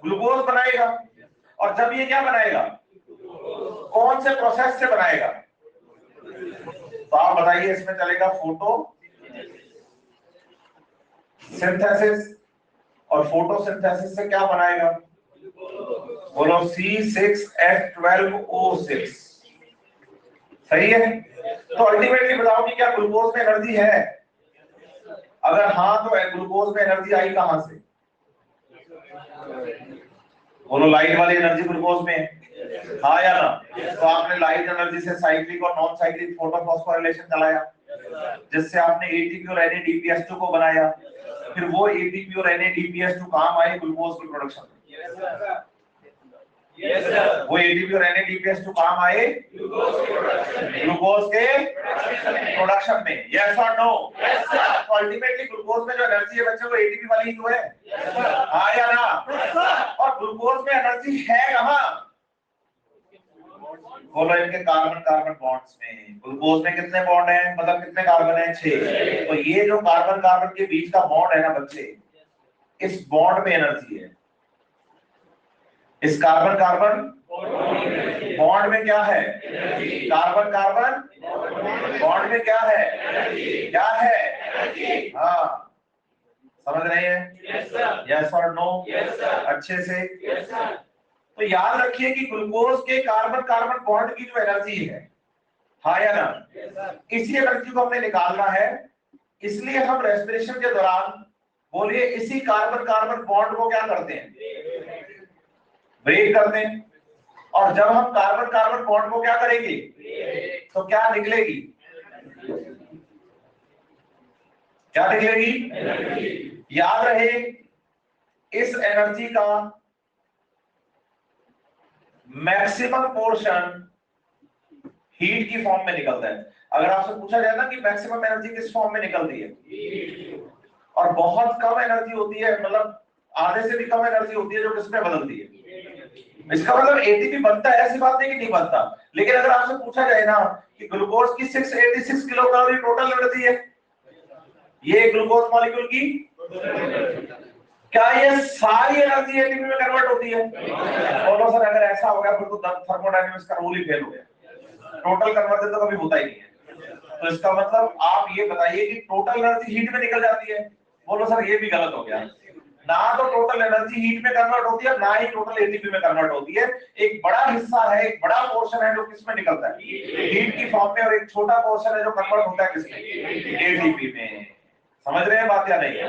ग्लूकोज बनाएगा, और जब ये क्या बनाएगा, कौन से प्रोसेस से बनाएगा, तो आप बताइए इसमें चलेगा फोटो सिंथेसिस, और फोटोसिंथेसिस से क्या बनाएगा, बोलो C6H12O6। सही है? तो अल्टीमेटली बताओ कि क्या ग्लूकोज में एनर्जी है? अगर हाँ तो ग्लूकोज में एनर्जी आई कहां से, बोलो लाइट वाली एनर्जी ग्लूकोज में, हाँ या ना? तो आपने लाइट एनर्जी से साइक्लिक और नॉन साइक्लिक फोटोफॉस्फोराइलेशन चलाया, जिससे आपने एटीपी और NADPH2 को बनाया, फिर वो एटीपी और NADPH2 काम आए ग्लूकोज की प्रोडक्शन में। वो एटीपी और NADPH2 काम आए ग्लूकोज के प्रोडक्शन में। यस और नो? तो अल्टीमेटली ग्लूकोज में जो एनर्जी है बच्चों, वो एटीपी वाली ही तो है, हाँ या ना? और ग्लूकोज में एनर्जी है कहाँ? बोलो इनके कार्बन कार्बन बॉन्ड्स में। ग्लूकोज में कितने बॉन्ड हैं, मतलब कितने कार्बन हैं? 6। तो ये जो कार्बन कार्बन के बीच का बॉन्ड है ना बच्चे, इस बॉन्ड में एनर्जी है। इस कार्बन कार्बन बॉन्ड में क्या है? कार्बन कार्बन बॉन्ड में क्या है? क्या है? हाँ, समझ रहे हैं? यस और नो? अच्छे से। तो याद रखिए कि ग्लूकोज के कार्बन कार्बन बॉन्ड की जो एनर्जी है, हाँ या ना, इसी एनर्जी को हमने निकालना है। इसलिए हम रेस्पिरेशन के दौरान, बोलिए, इसी कार्बन कार्बन बॉन्ड को क्या करते हैं? ब्रेक करते हैं। और जब हम कार्बन कार्बन बॉन्ड को क्या करेंगे, तो क्या निकलेगी? क्या निकलेगी? याद रहे, इस एनर्जी का मैक्सिमम पोर्शन हीट की फॉर्म में निकलता है। अगर आपसे पूछा जाए ना कि मैक्सिमम एनर्जी किस फॉर्म में निकलती है, और बहुत कम एनर्जी होती है, मतलब आधे से भी कम एनर्जी होती है, जो किसमें बदलती है? इसका मतलब एटीपी बनता है, ऐसी बात नहीं कि नहीं बनता। लेकिन अगर आपसे पूछा जाए ना कि ग्लूकोज की 686 किलो कैलोरी टोटल एनर्जी है, ये ग्लूकोज मॉलिक्यूल की, क्या ये सारी एनर्जी एटीपी में कन्वर्ट होती है? बोलो सर, अगर ऐसा हो गया फिर तो थर्मोडायनेमिक्स का रूल ही फेल हो गया। टोटल कन्वर्जन तो कभी होता ही नहीं है। तो इसका मतलब आप ये बताइए कि टोटल एनर्जी हीट में निकल जाती है। बोलो सर, ये भी गलत हो गया। ना तो टोटल एनर्जी हीट में कन्वर्ट होती है, ना ही टोटल एटीपी में कन्वर्ट होती है। एक बड़ा हिस्सा है, एक बड़ा पोर्शन है जो किसमें निकलता है? हीट की फॉर्म में, और एक छोटा पोर्शन है जो कन्वर्ट होता है किसमें? एटीपी में। समझ रहे हैं बात या नहीं?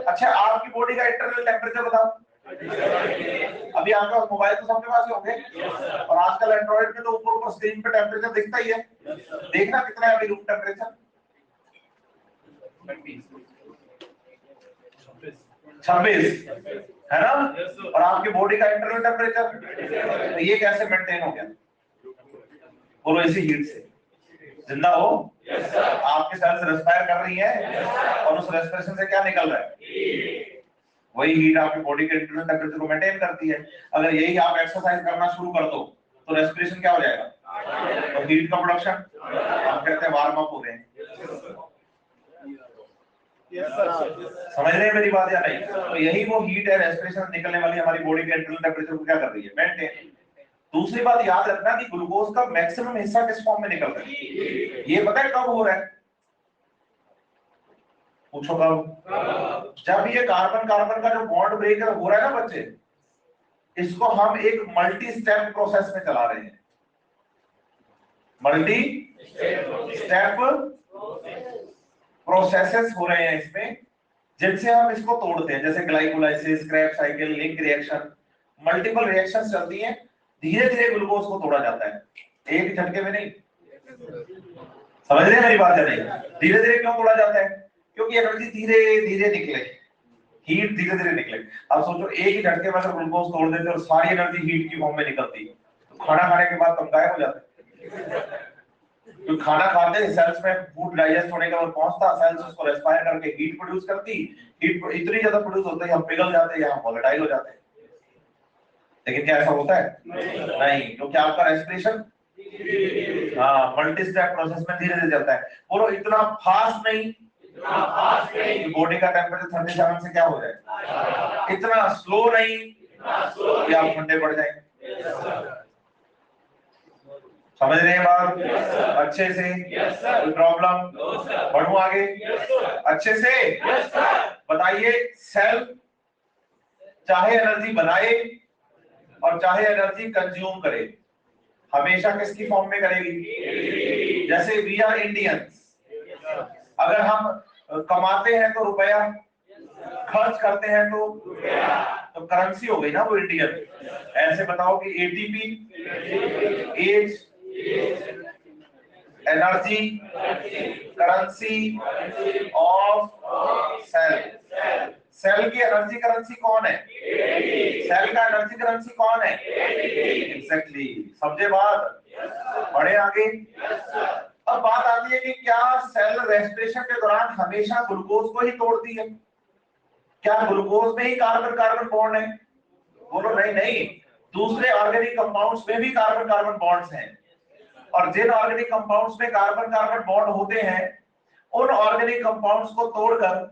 अच्छा, आपकी बॉडी का इंटरनल टेम्परेचर बताओ। अभी आपका मोबाइल तो सबके पास ही होंगे, और आजकल एंड्रॉइड में तो ऊपर ऊपर स्क्रीन पे टेम्परेचर दिखता ही है। देखना कितना है अभी रूम टेम्परेचर? 26 है ना? और आपकी बॉडी का इंटरनल टेम्परेचर, तो ये कैसे मेंटेन हो गया? बोलो, इसी हीट से। जिंदा हो? आपकी सेल्स रेस्पायर कर रही है, और उस रेस्पिरेशन से क्या निकल रहा है? वही हीट आपकी बॉडी के इंटरनल टेम्परेचर को मेंटेन करती है। अगर यही आप एक्सरसाइज करना शुरू कर दो तो रेस्पिरेशन क्या हो जाएगा? तो हीट का प्रोडक्शन, हम कहते हैं वार्म अप हो गए। समझ रहे हैं मेरी बात या नहीं? तो यही वो हीट है, रेस्पिरेशन निकलने वाली हमारी बॉडी के इंटरनल टेम्परेचर को क्या कर रही है? मेंटेन। दूसरी बात याद रखना कि ग्लूकोज का मैक्सिमम हिस्सा किस फॉर्म में निकलता है? ये पता है कब हो रहा है? पूछो कब? जब ये कार्बन कार्बन का जो बॉन्ड ब्रेकर हो रहा है ना बच्चे, इसको हम एक मल्टी स्टेप प्रोसेस में चला रहे हैं। मल्टी स्टेप प्रोसेसेस हो रहे हैं इसमें, जिनसे हम इसको तोड़ते हैं, जैसे glycolysis, Krebs cycle, link reaction, multiple reactions चलती हैं। धीरे धीरे ग्लूकोज को तोड़ा जाता है, एक झटके में नहीं। समझ रहे हैं मेरी बात या नहीं? धीरे धीरे क्यों तोड़ा जाता है? क्योंकि एनर्जी धीरे धीरे निकले, हीट धीरे धीरे निकले। अब सोचो, एक ही झटके में अगर ग्लूकोज तोड़ देते और सारी एनर्जी हीट की फॉर्म में निकलती, तो खाना खाने के बाद तुम गायब हो जाते। तो खाना खाते सेल्स में फूड डाइजेस्ट होने के बाद पहुंचता, सेल्स उसको रेस्पायर करके हीट प्रोड्यूस करती। हीट इतनी ज्यादा प्रोड्यूस होती है हम पिघल जाते हैं या वोलेटाइल हो जाते हैं। लेकिन क्या ऐसा होता है? नहीं, क्योंकि आपका रेस्पिरेशन मल्टी स्टेप प्रोसेस में धीरे धीरे चलता है। बोलो, इतना फास्ट नहीं बॉडी का टेम्परेचर 37 से क्या हो जाए, इतना स्लो नहीं कि आप ठंडे पड़ जाएंगे। समझ रहे हैं बात अच्छे से? कोई प्रॉब्लम? बढ़ू आगे अच्छे से? बताइए, सेल चाहे एनर्जी बनाए और चाहे एनर्जी कंज्यूम करे, हमेशा किसकी फॉर्म में करेगी? जैसे वी आर इंडियंस, अगर हम कमाते हैं तो रुपया, खर्च करते हैं तो तो करेंसी हो गई ना वो इंडियन। ऐसे बताओ कि ATP as energy currency of cell. Cell की एनर्जी करेंसी कौन है? सेल का एनर्जी करेंसी कौन है? एग्जैक्टली, समझे बात? बढ़े आगे। अब बात आती है कि क्या सेल रेस्पिरेशन के दौरान हमेशा ग्लूकोज को ही तोड़ती है? क्या ग्लूकोज में ही कार्बन कार्बन बॉन्ड है? बोलो नहीं नहीं, दूसरे ऑर्गेनिक कंपाउंड्स में भी कार्बन कार्बन बॉन्ड्स हैं, और जिन ऑर्गेनिक कंपाउंड्स में कार्बन कार्बन बॉन्ड होते हैं उन ऑर्गेनिक कंपाउंड्स को तोड़कर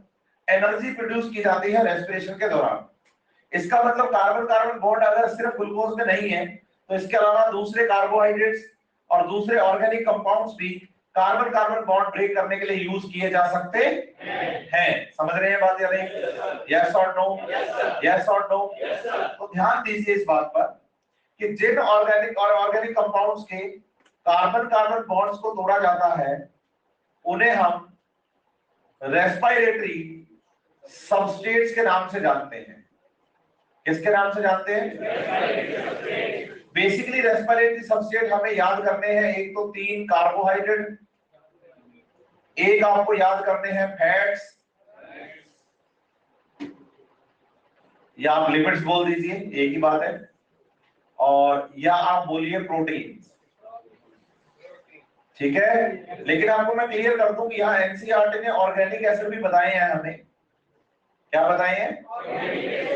एनर्जी प्रोड्यूस की जाती है रेस्पिरेशन के दौरान। इसका मतलब कार्बन कार्बन बॉन्ड अगर सिर्फ ग्लूकोज में नहीं है तो इसके अलावा दूसरे कार्बोहाइड्रेट्स और दूसरे ऑर्गेनिक कंपाउंड्स भी कार्बन कार्बन बॉन्ड ब्रेक करने के लिए यूज किए जा सकते हैं। समझ रहे हैं बात या नहीं? यस और नो? यस और नो? तो ध्यान दीजिए इस बात पर कि जिन ऑर्गेनिक और ऑर्गेनिक कंपाउंड्स के कार्बन कार्बन बॉन्ड्स को तोड़ा जाता है उन्हें हम रेस्पिरेटरी सबस्ट्रेट्स के नाम से जानते हैं। किसके नाम से जानते हैं? बेसिकली रेस्पिरेटरी सबस्ट्रेट हमें याद करने हैं, एक तो 3 कार्बोहाइड्रेट, एक आपको याद करने हैं फैट्स, या आप लिपिड्स बोल दीजिए, एक ही बात है, और या आप बोलिए प्रोटीन। ठीक है, लेकिन आपको मैं क्लियर कर दूं कि यहाँ एनसीईआरटी ने ऑर्गेनिक एसिड भी बताए हैं हमें। क्या बताए हैं?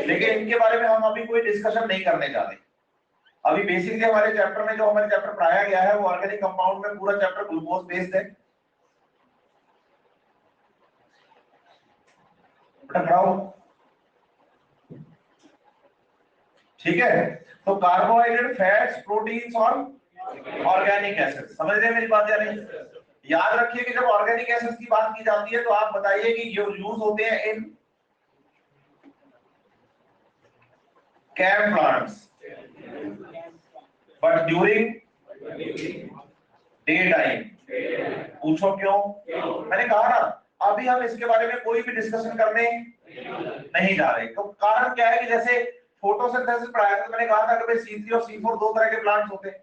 लेकिन इनके बारे में हम अभी कोई डिस्कशन नहीं करने जा रहे। अभी बेसिकली हमारे चैप्टर में जो हमारे चैप्टर पढ़ाया गया है वो ऑर्गेनिक कंपाउंड में पूरा चैप्टर ग्लूकोज बेस्ड है। ठीक है, तो कार्बोहाइड्रेट, फैट्स, प्रोटीन्स और ऑर्गेनिक एसिड। समझ रहे हैं मेरी बात या नहीं? याद रखिए कि जब ऑर्गेनिक एसिड की बात की जाती है तो आप बताइए कि जो यूज होते हैं in CAM plants but during day time. पूछो क्यों? मैंने कहा ना अभी हम इसके बारे में कोई भी डिस्कशन करने नहीं जा रहे। तो कारण क्या है कि जैसे फोटोसिंथेसिस पढ़ाया था तो मैंने कहा था कि भाई C3 और C4 दो तरह के प्लांट्स होते हैं।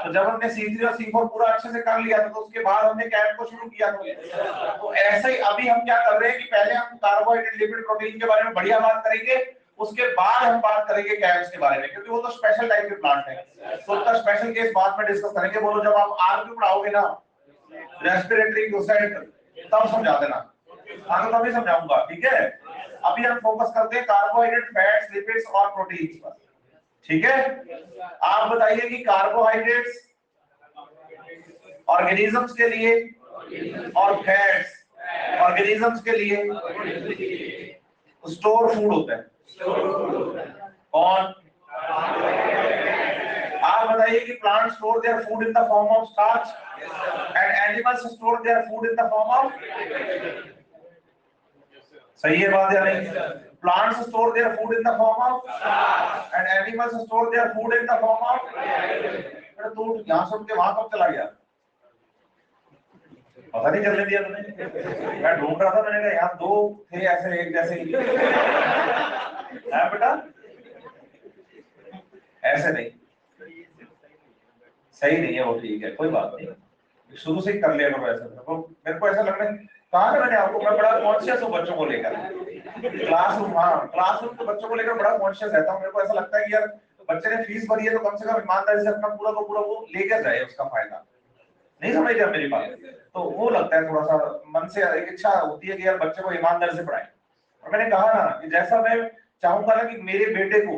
तो जब हमने C3 और C4 पूरा अच्छे से कर लिया था तो उसके बाद हमने कैम को शुरू किया था। तो ऐसे ही अभी हम क्या कर रहे हैं कि पहले हम कार्बोहाइड्रेट, लिपिड, प्रोटीन के बारे में बढ़िया बात करेंगे, उसके बाद हम बात करेंगे कैम्स के बारे में, क्योंकि वो तो स्पेशल टाइप के प्लांट है। तो उसका स्पेशल केस बाद में डिस्कस करेंगे। बोलो जब आप आरक्यू पढ़ाओगे ना रेस्पिरेटरी क्लोसेट तब समझा देना, आगे तभी समझाऊंगा। ठीक है, अभी हम फोकस करते हैं कार्बोहाइड्रेट, फैट्स, लिपिड्स और प्रोटीन्स पर। ठीक है, आप बताइए कि कार्बोहाइड्रेट्स ऑर्गेनिजम्स के लिए और फैट्स ऑर्गेनिजम्स के लिए स्टोर फूड होता है। कौन? आप बताइए कि plants store their food in the form of starch and animals store their food in the form of, सही है बात या नहीं? Plants store their food in the form of and animals store their food in the form of. अरे तू यहां से उठ के वहां कब चला गया? पता नहीं चलने दिया तुमने। मैं ढूंढ रहा था, मैंने कहा यहाँ दो थे ऐसे एक जैसे ही है बेटा, ऐसे नहीं, सही नहीं है वो। ठीक है, कोई बात नहीं, शुरू से ही कर लिया करो ऐसा। मेरे को ऐसा लग रहा है, कहा ना मैंने आपको, मैं बड़ा कॉन्शियस हूँ बच्चों को लेकर। क्लासरूम, हाँ क्लासरूम के बच्चों को लेकर बड़ा कॉन्शियस रहता हूँ। मेरे को ऐसा लगता है कि यार बच्चे ने फीस भरी है तो कम से कम ईमानदारी से अपना पूरा को पूरा वो लेकर जाए, उसका फायदा। नहीं समझ रहे मेरी बात? तो वो लगता है थोड़ा सा मन से एक इच्छा होती है कि यार बच्चे को ईमानदारी से पढ़ाएं। और मैंने कहा ना कि जैसा मैं चाहूंगा ना कि मेरे बेटे को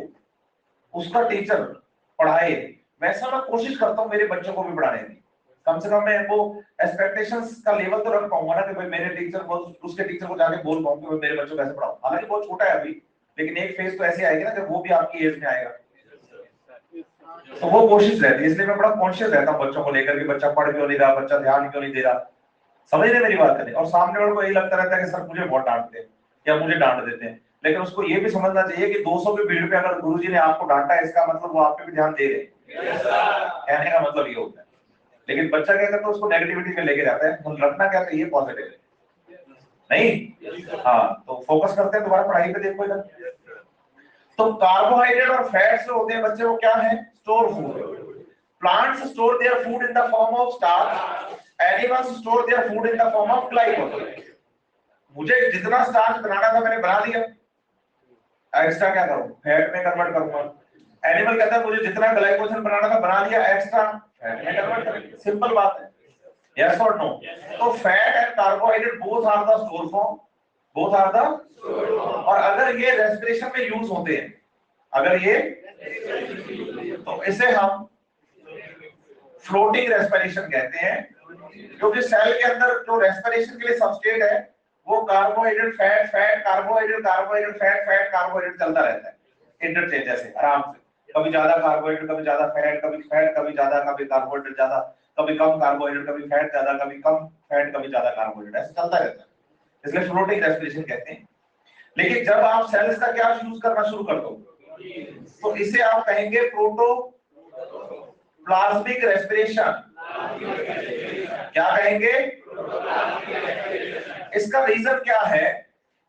उसका टीचर पढ़ाए, वैसा मैं कोशिश करता हूँ मेरे बच्चों को भी पढ़ाने की। कम से कम मैं वो एक्सपेक्टेशंस का लेवल तो रख पाऊंगा ना कि भाई मेरे टीचर को, उसके टीचर को जाके बोल पाऊंगा कि मेरे बच्चों को कैसे पढ़ाऊं। हालांकि बहुत छोटा है अभी, लेकिन एक फेज तो ऐसे आएगी ना जब वो भी आपकी एज में आएगा, तो वो कोशिश रहती है। इसलिए मैं बड़ा कॉन्शियस रहता हूँ बच्चों को लेकर कि बच्चा पढ़ क्यों नहीं रहा, बच्चा ध्यान क्यों नहीं दे रहा। समझ रहे मेरी बात करें? और सामने वाले को यही लगता रहता है कि सर मुझे बहुत डांटते हैं या मुझे डांट देते हैं, लेकिन उसको ये भी समझना चाहिए कि 200 की भीड़ पे अगर गुरुजी ने आपको डांटा है इसका मतलब वो आप पे भी ध्यान दे रहे हैं। कहने का मतलब ये होता है। लेकिन बच्चा क्या करता है, उसको नेगेटिविटी में लेके जाता है। रखना क्या चाहिए? पॉजिटिव नहीं। हाँ, तो फोकस करते हैं दोबारा पढ़ाई पे। देखो इधर, तो कार्बोहाइड्रेट और फैट्स जो होते हैं बच्चे वो क्या है? Store food. Plants store their food in the form of starch, animals store their food in the form of glycogen. मुझे जितना स्टार्च बनाना था मैंने बना दिया, एक्स्ट्रा क्या करूं? फैट में कन्वर्ट करूंगा। एनिमल कहता है मुझे जितना ग्लाइकोजन बनाना था बना दिया, एक्स्ट्रा फैट में कन्वर्ट करेंगे। सिंपल बात है, यस और नो? तो fat and carbohydrate both are the store form, both are the. और अगर ये रेस्पिरेशन में यूज होते हैं, अगर ये, तो इसे हम फ्लोटिंग रेस्पिरेशन कहते हैं, क्योंकि सेल के अंदर जो रेस्पिरेशन के लिए सबस्ट्रेट है वो carbohydrate fat, fat carbohydrate, carbohydrate fat, fat carbohydrate चलता रहता है इंटरचेंज जैसे आराम से। कभी ज्यादा कार्बोहाइड्रेट, कभी ज्यादा फैट, कभी फैट, कभी ज्यादा, कभी कार्बोहाइड्रेट ज्यादा, कभी कम कार्बोहाइड्रेट, कभी फैट ज्यादा, कभी कम फैट, कभी ज्यादा कार्बोहाइड्रेट, ऐसे चलता रहता है। इसलिए फ्लोटिंग रेस्पिरेशन कहते हैं। लेकिन जब आप सेल्स का क्या यूज करना शुरू कर दो, तो इसे आप कहेंगे प्रोटोप्लाज्मिक रेस्पिरेशन। क्या कहेंगे? इसका रीजन क्या है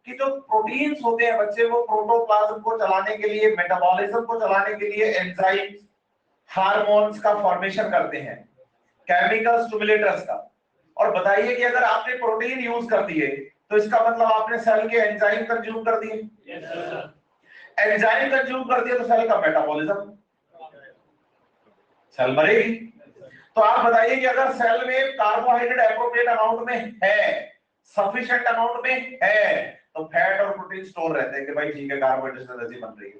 कि जो प्रोटीन्स होते हैं बच्चे, वो प्रोटोप्लाज्म को चलाने के लिए, मेटाबॉलिज्म को चलाने के लिए एंजाइम्स, हार्मोन्स का फॉर्मेशन करते हैं, केमिकल स्टिमुलेटर्स का। और बताइए कि अगर आपने प्रोटीन यूज कर दिए तो इसका मतलब आपने सेल के एंजाइम कंज्यूम कर दिए। एंजाइम कंज्यूम कर दिए तो सेल का मेटाबॉलिज्म, सेल मरेगी। तो आप बताइए कि अगर सेल में कार्बोहाइड्रेट एप्रोप्रिएट अमाउंट में है, सफिशिएंट अमाउंट में है, तो फैट और प्रोटीन स्टोर रहते हैं कि भाई ठीक है कार्बोहाइड्रेट से एनर्जी बन रही है।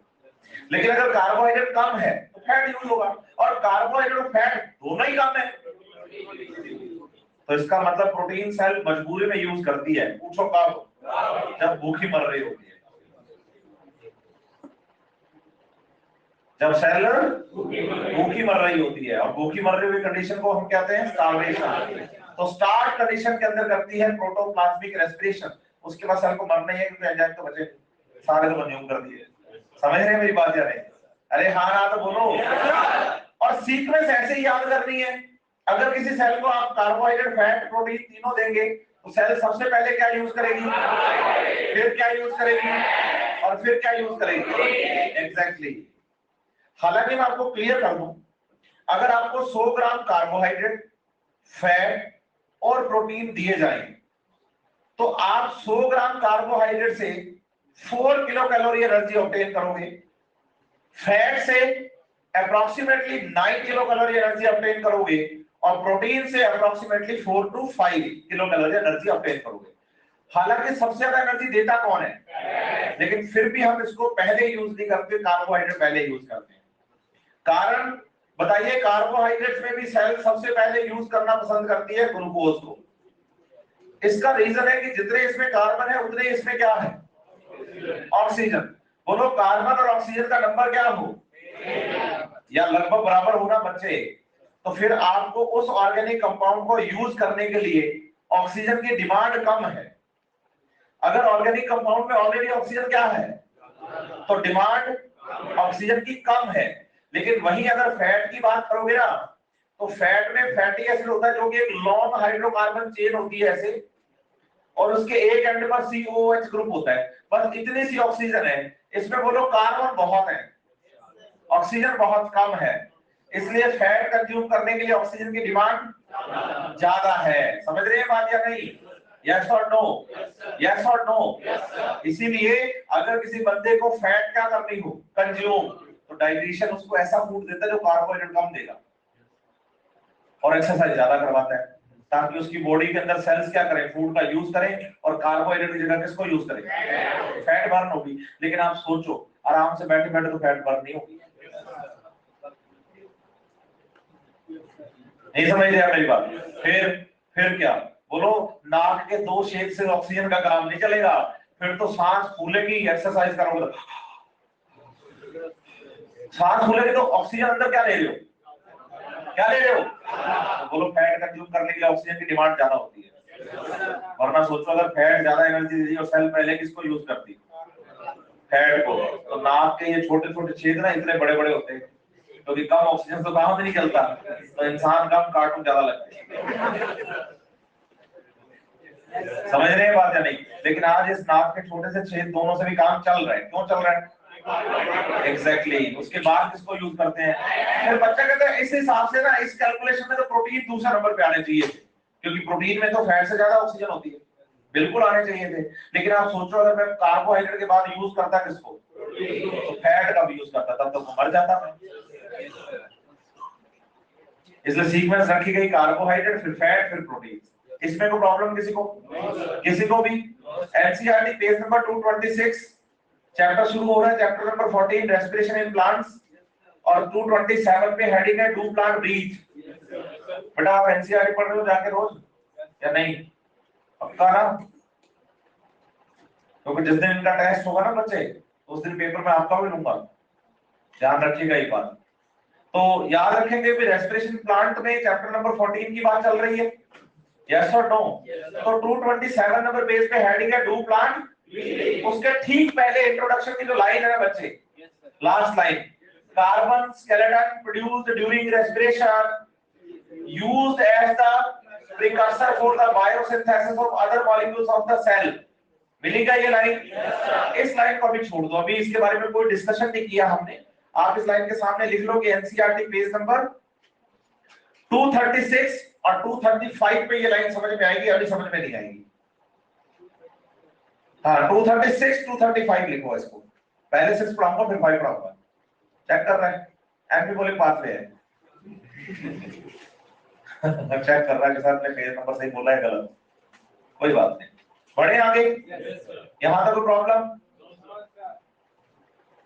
लेकिन अगर कार्बोहाइड्रेट कम है तो फैट यूज होगा, और कार्बोहाइड्रेट और फैट दोनों ही कम है, तो इसका मतलब प्रोटीन सेल मजबूरी में यूज करती है। पूछो कब? जब भूखी मर रही होती है। जब सेल भूखी मर रही होती है, और भूखी मर रही हुई कंडीशन को हम कहते हैं स्टार्वेशन। तो स्टार्ट कंडीशन के अंदर करती है प्रोटोप्लाज्मिक रेस्पिरेशन। उसके बाद सेल को मरना ही है, क्योंकि एंजाइम तो बचे, सारे तो कंज्यूम कर दिए। समझ रहे हैं मेरी बात या नहीं? अरे हाँ ना तो बोलो। और सीक्वेंस ऐसे ही याद करनी है। अगर किसी सेल को आप कार्बोहाइड्रेट, फैट, प्रोटीन तीनों देंगे तो सेल सबसे पहले क्या यूज करेगी, फिर क्या यूज करेगी, और फिर क्या यूज करेगी? एग्जैक्टली। हालांकि मैं आपको क्लियर कर दूं, अगर आपको 100 ग्राम कार्बोहाइड्रेट, फैट और प्रोटीन दिए जाएं, तो आप 100 ग्राम कार्बोहाइड्रेट से 4 किलो कैलोरी एनर्जी ऑब्टेन करोगे, फैट से approximately 9 kilo calorie energy obtain करोगे, और प्रोटीन से approximately 4 to 5 kilo calorie energy obtain करोगे। हालांकि सबसे ज्यादा एनर्जी देता कौन है, लेकिन फिर भी हम इसको पहले यूज नहीं करते, कार्बोहाइड्रेट पहले यूज करते हैं। कारण बताइए? कार्बोहाइड्रेट्स में भी सेल सबसे पहले यूज करना पसंद करती है ग्लूकोज को। इसका रीजन है कि जितने इसमें कार्बन है उतने इसमें क्या है? ऑक्सीजन। बोलो कार्बन और ऑक्सीजन का नंबर क्या हो, या लगभग बराबर होना बच्चे। तो फिर आपको उस ऑर्गेनिक कंपाउंड को यूज करने के लिए ऑक्सीजन की डिमांड कम है। अगर ऑर्गेनिक कंपाउंड में ऑलरेडी ऑक्सीजन क्या है, तो डिमांड ऑक्सीजन की कम है। लेकिन वहीं अगर फैट की बात करोगे ना, तो फैट में फैटी एसिड होता है, जो कि एक लॉन्ग हाइड्रोकार्बन चेन होती है ऐसे, और उसके एक एंड पर COH ग्रुप होता है। बस इतनी सी ऑक्सीजन है इसमें। बोलो कार्बन बहुत है, ऑक्सीजन बहुत कम है, इसलिए फैट कंज्यूम करने के लिए ऑक्सीजन की डिमांड ज्यादा है। समझ रहे हैं बात या नहीं? यस और नो? यस और नो? इसीलिए अगर किसी बंदे को फैट क्या करनी हो, कंज्यूम, तो डाइजेशन उसको ऐसा फूड देता है जो कार्बोहाइड्रेट कम देगा, और एक्सरसाइज ज्यादा करवाता है, ताकि उसकी बॉडी के अंदर सेल्स क्या करें, फूड का यूज करें, और कार्बोहाइड्रेट की जगह किसको यूज करें? फैट बर्न होगी। लेकिन आप सोचो, आराम से बैठे बैठे तो फैट बर्न नहीं होगी। नहीं समझ रहे आप मेरी बात? फिर क्या बोलो? नाक के 2 छेद से ऑक्सीजन का काम नहीं चलेगा, फिर तो सांस फूलेगी। एक्सरसाइज करोगे तो सांस फूलेगी, तो ऑक्सीजन अंदर क्या ले रहे हो, क्या ले रहे हो? तो बोलो फैट कंज्यूम करने के लिए ऑक्सीजन की डिमांड ज्यादा होती है। वरना सोचो अगर फैट ज्यादा एनर्जी दे रही और सेल पहले किसको यूज करती, फैट को, तो नाक के ये छोटे छोटे छेद ना इतने बड़े बड़े होते हैं, क्योंकि कम ऑक्सीजन तो कहां से निकलता, तो इंसान कम कार्टून ज्यादा लगते हैं। समझ रहे हैं बात या नहीं? लेकिन आज इस नाक के छोटे से छेद दोनों से भी काम चल रहा है। क्यों चल रहा है? एग्जैक्टली उसके बाद किसको यूज करते हैं? फिर बच्चा कहता है इस हिसाब से ना इस कैलकुलेशन में तो प्रोटीन दूसरा नंबर पे आने चाहिए थे, क्योंकि प्रोटीन में तो फैट से ज्यादा ऑक्सीजन होती है। बिल्कुल आने चाहिए थे, लेकिन आप सोचो अगर मैं कार्बोहाइड्रेट के बाद यूज करता किसको, तो फैट का भी यूज करता, तब तो मर जाता मैं। इसलिए सीक्वेंस रखी गई कार्बोहाइड्रेट फिर फैट फिर प्रोटीन। इसमें कोई प्रॉब्लम किसी को? किसी को भी? एनसीईआरटी पेज नंबर 226 चैप्टर शुरू हो रहा है, chapter number 14 respiration in plants, और 227 पे हेडिंग है डू प्लांट ब्रीथ। बेटा आप एनसीईआरटी पढ़ रहे हो जाके रोज या नहीं? पक्का ना? क्योंकि जिस दिन इनका टेस्ट होगा ना बच्चे, उस दिन पेपर में आपका भी लूंगा, ध्यान रखिएगा ये बात। तो याद रखेंगे भी रेस्पिरेशन प्लांट में चैप्टर नंबर 14 की बात चल रही है, यस और नो? तो 227 नंबर पेज पे हेडिंग है डू प्लांट, उसके ठीक पहले इंट्रोडक्शन की जो लाइन है ना बच्चे, last line, carbon skeleton produced during respiration used as the precursor for the biosynthesis of other molecules of the cell. मिलेगा ये लाइन? इस लाइन को अभी छोड़ दो, अभी इसके बारे में कोई डिस्कशन नहीं किया हमने। आप इस लाइन के सामने लिख लो कि एनसीईआरटी पेज नंबर 236 और 235 पे ये लाइन समझ में आएगी, अभी समझ में नहीं आएगी। हाँ 236 235 लिखो इसको, पहले 6 पढ़ाऊंगा फिर 5 पढ़ाऊंगा। चेक कर रहे हैं? एम्फिबोलिक पाथवे है। चेक कर रहा है कि सर ने पेज नंबर सही बोला है गलत, कोई बात नहीं, बढ़े आगे। यहां तक कोई प्रॉब्लम?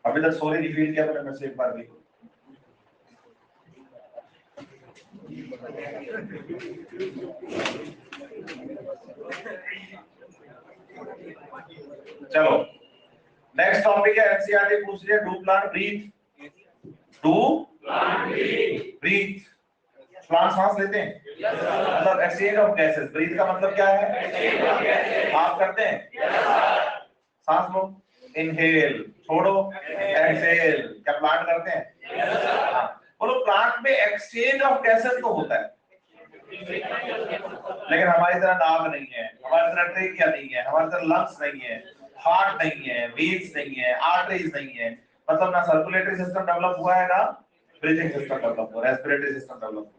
अभी तक सोने की फील किया मैंने मेरे से एक बार भी। चलो नेक्स्ट टॉपिक है, एनसीईआरटी पूछ रही है do plant breathe, do plant breathe. Plant सांस लेते हैं, मतलब एक्सचेंज ऑफ गैसेस। ब्रीथ का मतलब क्या है? आप करते हैं सांस लो, इनहेल, छोड़ो, एक्सहेल। क्या प्लांट करते हैं? हाँ बोलो, प्लांट में एक्सचेंज ऑफ गैसेस तो होता है, लेकिन हमारी तरह नाक नहीं है, हमारी तरह ट्रेकिया नहीं है, हमारी तरह लंग्स नहीं है, हार्ट नहीं है, वेन्स नहीं है, आर्टरीज नहीं है, मतलब ना सर्कुलेटरी सिस्टम डेवलप हुआ है ना ब्रीथिंग सिस्टम डेवलप हुआ, रेस्पिरेटरी सिस्टम डेवलप हुआ।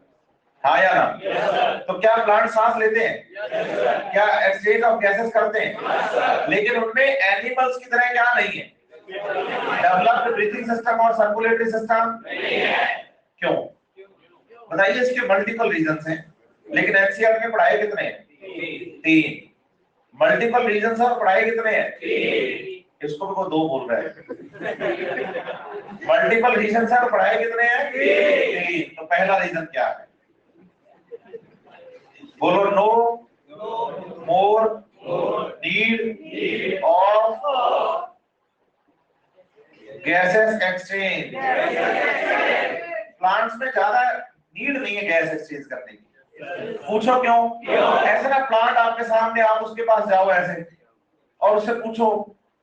हाँ या ना? तो क्या प्लांट सांस लेते हैं? क्या एक्सचेंज ऑफ गैसेस करते हैं? लेकिन उनमें एनिमल्स की तरह क्या नहीं है? डेवलप्ड ब्रीथिंग सिस्टम और सर्कुलेटरी सिस्टम नहीं है। क्यों बताइए? इसके मल्टीपल रीजंस हैं, लेकिन एनसीईआरटी में पढ़ाए कितने हैं? 3। मल्टीपल रीजंस और पढ़ाए कितने हैं? 3। इसको भी कोई 2 बोल रहा है। मल्टीपल रीजंस और पढ़ाए कितने हैं? 3। तो पहला रीजन क्या है? बोलो, no more need of gases exchange. Plants में ज्यादा नीड नहीं है गैस एक्सचेंज करने की। पूछो क्यों? ऐसे ना प्लांट आपके सामने, आप उसके पास जाओ ऐसे और उससे पूछो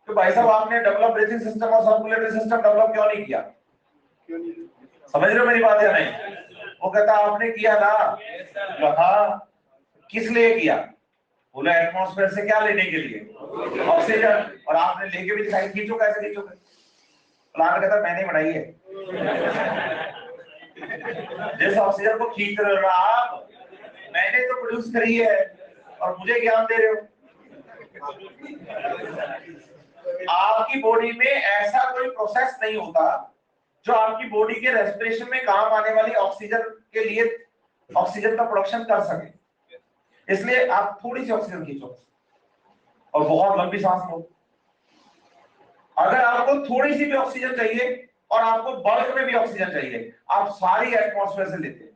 कि भाई साहब आपने डेवलप ब्रीथिंग सिस्टम और सर्कुलेटरी सिस्टम डेवलप क्यों नहीं किया? समझ रहे हो मेरी बात या नहीं? वो कहता आपने किया ना। हाँ किस लिए किया? बोले एटमॉस्फेयर से क्या लेने के लिए? ऑक्सीजन। और आपने लेके भी दिखाई, खींचो कैसे खींचोगे? प्लांट कहता मैंने बनाई है। जिस ऑक्सीजन को खींच रहे हो आप, मैंने तो प्रोड्यूस करी है और मुझे ज्ञान दे रहे हो। आपकी बॉडी में ऐसा कोई प्रोसेस नहीं होता जो आपकी बॉडी के रेस्पिरेशन में काम आने वाली ऑक्सीजन के लिए ऑक्सीजन का प्रोडक्शन कर सके। इसलिए आप थोड़ी सी ऑक्सीजन खींचो और बहुत लंबी सांस लो। अगर आपको थोड़ी सी भी ऑक्सीजन चाहिए और आपको बल्क में भी ऑक्सीजन चाहिए, आप सारी एटमॉस्फेयर से लेते हैं,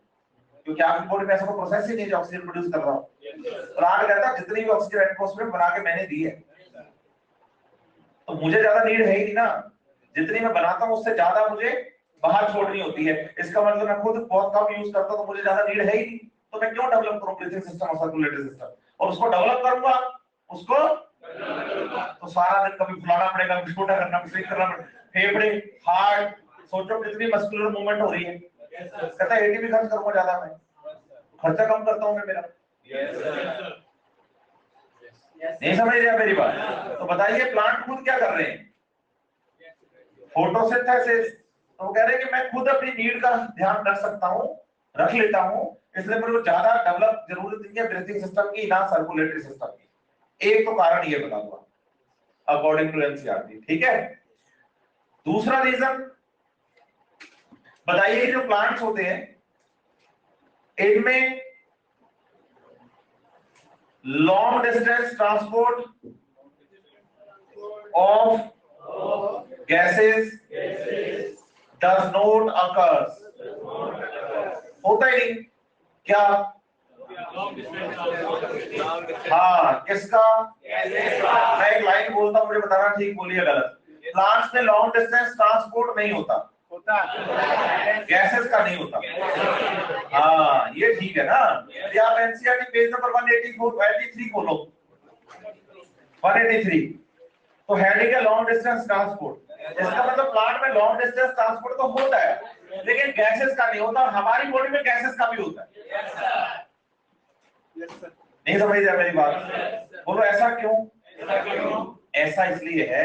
क्योंकि आपकी बॉडी में ऐसा कोई प्रोसेस ही नहीं है जो ऑक्सीजन प्रोड्यूस कर रहा हो। प्लांट कहता है जितनी भी ऑक्सीजन एटमॉस्फेयर में बना के मैंने दी है, तो मुझे ज्यादा नीड है ही नहीं ना। जितनी मैं बनाता हूं उससे ज्यादा मुझे बाहर छोड़नी होती है। इसका मतलब मैं खुद बहुत कम यूज करता हूं, तो मुझे ज्यादा नीड है ही नहीं, तो मैं क्यों डेवलप करूं ब्रीथिंग सिस्टम और सर्कुलेटरी सिस्टम? और उसको डेवलप करूंगा, उसको तो सारा दिन कभी फुलाना पड़ेगा, कभी छोटा करना, कभी करना पड़ेगा। फेफड़े, हार्ट, सोचो कितनी मस्कुलर मूवमेंट हो रही है। कहता है एटीपी खर्च करूंगा ज्यादा, मैं खर्चा कम करता हूं मैं मेरा। नहीं समझ रहे मेरी बात? तो बताइए प्लांट खुद क्या कर रहे हैं? फोटोसिंथेसिस, तो वो कह रहे हैं कि मैं खुद अपनी नीड का ध्यान रख सकता हूँ, रख लेता हूँ, इसलिए मेरे को ज्यादा डेवलप जरूरत नहीं है ब्रीथिंग सिस्टम की, ना सर्कुलेटरी सिस्टम की। एक तो कारण ये बता दूंगा अकॉर्डिंग टू एनसीईआरटी, ठीक है। दूसरा रीजन बताइए, जो प्लांट्स होते हैं इनमें long distance transport of gases does not occurs, होता ही नहीं क्या? हाँ, किसका? मैं एक लाइन बोलता हूं, मुझे बताना ठीक बोलिए गलत। प्लांट्स में लॉन्ग डिस्टेंस ट्रांसपोर्ट नहीं होता, गैसेस का नहीं होता। हाँ ये ठीक है ना। यदि आप एनसीईआरटी पेज नंबर 183 खोलो, 183, तो हेडिंग है लॉन्ग डिस्टेंस ट्रांसपोर्ट। इसका मतलब प्लांट में लॉन्ग डिस्टेंस ट्रांसपोर्ट तो होता है, लेकिन गैसेस का नहीं होता। हमारी बॉडी में गैसेस का भी होता है। नहीं समझ रहे मेरी बात? बोलो ऐसा क्यों? ऐसा इसलिए है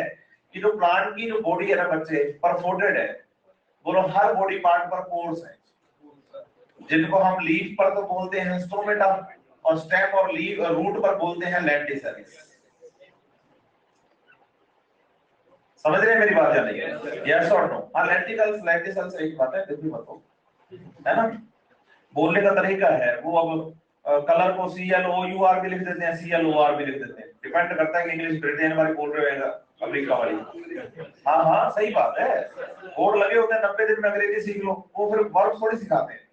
कि जो प्लांट की जो बॉडी है ना बच्चे, परफोर्टेड है। बोलो हर बॉडी पार्ट पर पोर्स है, जिनको हम लीफ पर तो बोलते हैं स्ट्रोमेटा, और स्टेम और लीफ रूट पर बोलते हैं लेंटिसेल्स। समझ रहे हैं मेरी बात या नहीं? यस और नो? हाँ, लेंटिसेल्स एक बात है, भी मत हो, है ना। बोलने का तरीका है वो। अब कलर को CLOUR भी लिख देते हैं, CLOR भी लिख देते हैं, डिपेंड करता है कि इंग्लिश ब्रिटेन वाली बोल रहे हो अमेरिका वाली। हाँ हाँ सही बात है, बोर्ड लगे होते हैं 90 दिन में अंग्रेजी सीख लो, वो फिर वर्ब थोड़ी सिखाते हैं।